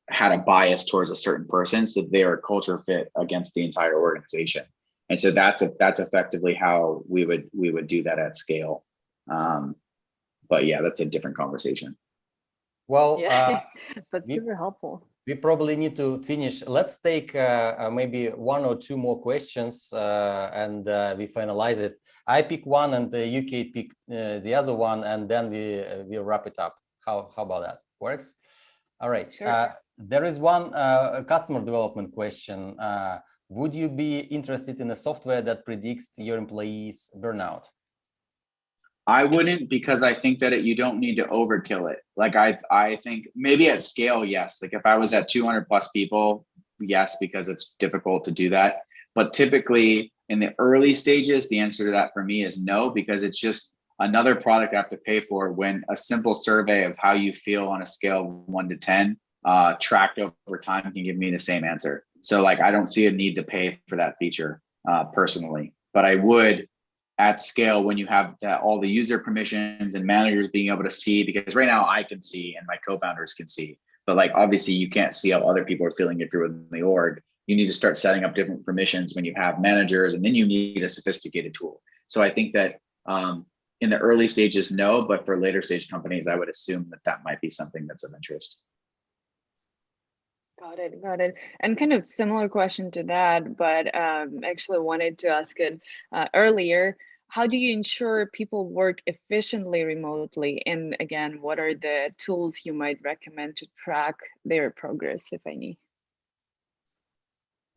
had a bias towards a certain person. So they are culture fit against the entire organization. And so that's effectively how we would do that at scale. But yeah, that's a different conversation. Well, yeah, but super helpful. We probably need to finish. Let's take maybe 1 or 2 more questions and we finalize it. I pick one and the UK pick the other one, and then we'll wrap it up. How about that? Works? All right. Sure. There is one customer development question. Would you be interested in a software that predicts your employees' burnout? I wouldn't, because I think that you don't need to overkill it. Like I think maybe at scale, yes. Like if I was at 200 plus people, yes, because it's difficult to do that. But typically in the early stages, the answer to that for me is no, because it's just another product I have to pay for, when a simple survey of how you feel on a scale of 1 to 10 tracked over time can give me the same answer. So like, I don't see a need to pay for that feature personally, but I would at scale when you have all the user permissions and managers being able to see, because right now I can see and my co-founders can see, but like obviously you can't see how other people are feeling if you're within the org. You need to start setting up different permissions when you have managers, and then you need a sophisticated tool. So I think that in the early stages, no, but for later stage companies, I would assume that that might be something that's of interest. Got it, got it. And kind of similar question to that, but actually wanted to ask it earlier. How do you ensure people work efficiently remotely? And again, what are the tools you might recommend to track their progress, if any?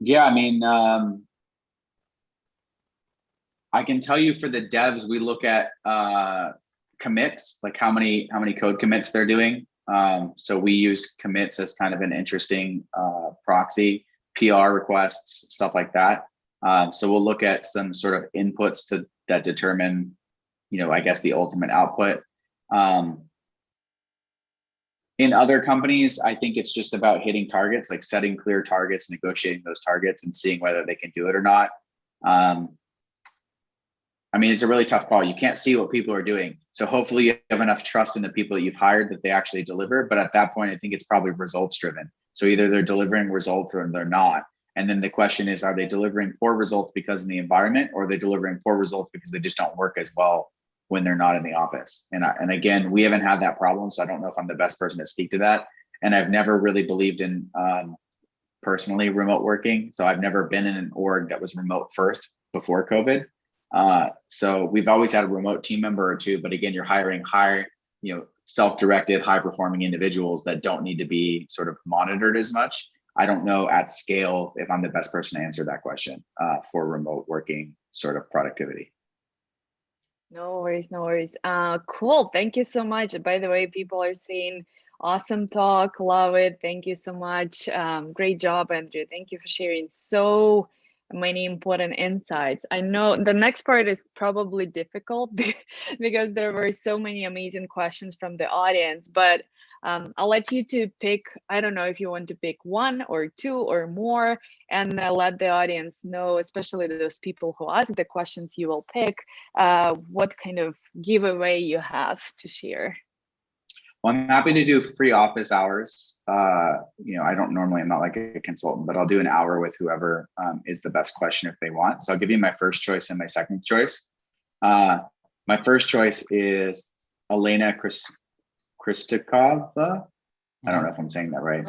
Yeah, I mean, I can tell you for the devs, we look at commits, like how many code commits they're doing. So we use commits as kind of an interesting proxy, PR requests, stuff like that. So we'll look at some sort of inputs that determine, I guess the ultimate output. In other companies, I think it's just about hitting targets, like setting clear targets, negotiating those targets, and seeing whether they can do it or not. I mean, it's a really tough call. You can't see what people are doing. So hopefully you have enough trust in the people that you've hired that they actually deliver. But at that point, I think it's probably results driven. So either they're delivering results or they're not. And then the question is, are they delivering poor results because of the environment, or are they delivering poor results because they just don't work as well when they're not in the office? And again, we haven't had that problem. So I don't know if I'm the best person to speak to that. And I've never really believed in personally remote working. So I've never been in an org that was remote first before COVID. So we've always had a remote team member or two, but again, you're hiring self-directed, high-performing individuals that don't need to be sort of monitored as much. I don't know at scale if I'm the best person to answer that question for remote working sort of productivity. No worries, no worries. Cool. Thank you so much. By the way, people are saying awesome talk, love it. Thank you so much. Great job, Andrew. Thank you for sharing so many important insights. I know the next part is probably difficult because there were so many amazing questions from the audience, but I'll let you to pick. I don't know if you want to pick one or two or more, and let the audience know, especially those people who ask the questions you will pick, what kind of giveaway you have to share. Well, I'm happy to do free office hours. I don't normally, I'm not like a consultant, but I'll do an hour with whoever is the best question if they want. So I'll give you my first choice and my second choice. My first choice is Elena Kristikova. I don't know if I'm saying that right.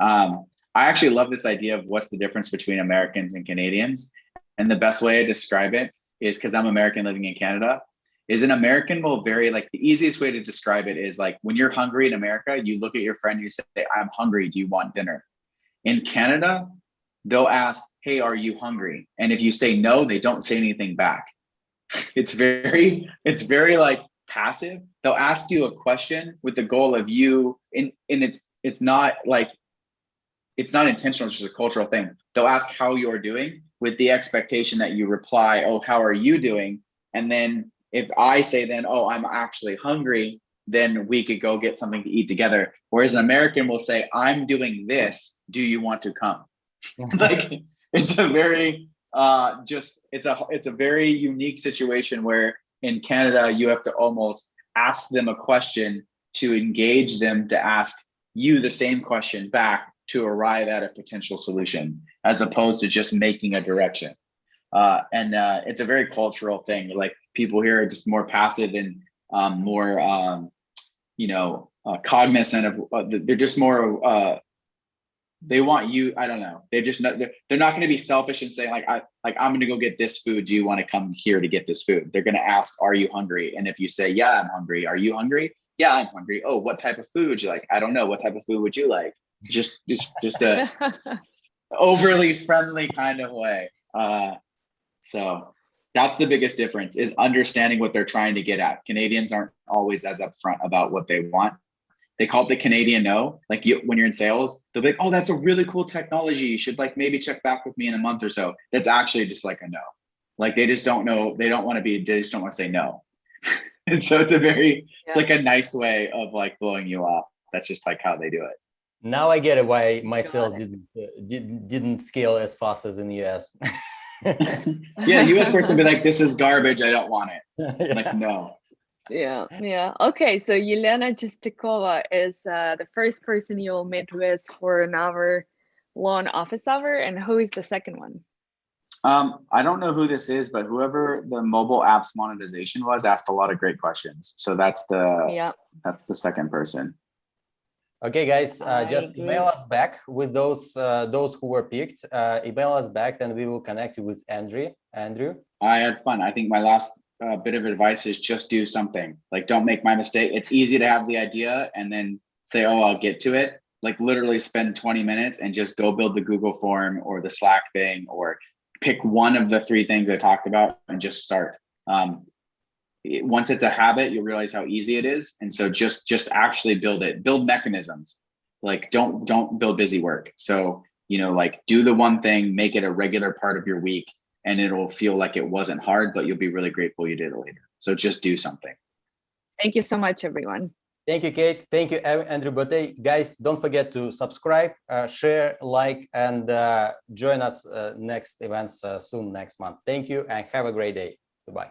I actually love this idea of what's the difference between Americans and Canadians. And the best way I describe it is, because I'm American living in Canada, is an American will vary, like the easiest way to describe it is like when you're hungry in America, you look at your friend, you say, I'm hungry, do you want dinner? In Canada, they'll ask, hey, are you hungry? And if you say no, they don't say anything back. It's very like passive. They'll ask you a question with the goal of you, and it's not intentional, it's just a cultural thing. They'll ask how you're doing with the expectation that you reply, oh, how are you doing? And then if I say then, oh, I'm actually hungry, then we could go get something to eat together. Whereas an American will say, I'm doing this, do you want to come? Like it's a very it's a very unique situation where in Canada you have to almost ask them a question to engage them to ask you the same question back to arrive at a potential solution, as opposed to just making a direction. And it's a very cultural thing. Like people here are just more passive and more cognizant of they're just more they want you. I don't know. They're not going to be selfish and say I'm going to go get this food. Do you want to come here to get this food? They're going to ask, are you hungry? And if you say, yeah, I'm hungry. Are you hungry? Yeah, I'm hungry. Oh, what type of food would you like? I don't know. What type of food would you like? Just a overly friendly kind of way. So that's the biggest difference, is understanding what they're trying to get at. Canadians aren't always as upfront about what they want. They call it the Canadian no. Like when you're in sales, they'll be like, oh, that's a really cool technology. You should like maybe check back with me in a month or so. That's actually just like a no. Like they just don't know. They don't want to be, they just don't want to say no. And so it's it's like a nice way of like blowing you off. That's just like how they do it. Now I get it why my sales didn't scale as fast as in the US. Yeah, US person would be like, this is garbage. I don't want it. Yeah. Like, no. Yeah. Okay, so Yelena Chistikova is the first person you'll meet with for an hour-long office hour, and who is the second one? I don't know who this is, but whoever the mobile apps monetization was asked a lot of great questions. So that's the second person. Okay, guys, just email us back with those who were picked. Email us back, then we will connect you with Andrew. I had fun. I think my last bit of advice is just do something. Like, don't make my mistake. It's easy to have the idea and then say, oh, I'll get to it. Like literally spend 20 minutes and just go build the Google form or the Slack thing, or pick one of the 3 things I talked about and just start. Once it's a habit, you'll realize how easy it is. And so just actually build it, build mechanisms. Like don't build busy work. So, like do the one thing, make it a regular part of your week, and it'll feel like it wasn't hard, but you'll be really grateful you did it later. So just do something. Thank you so much, everyone. Thank you, Kate. Thank you, Andrew. But guys, don't forget to subscribe, share, like, and join us next events soon next month. Thank you and have a great day. Goodbye.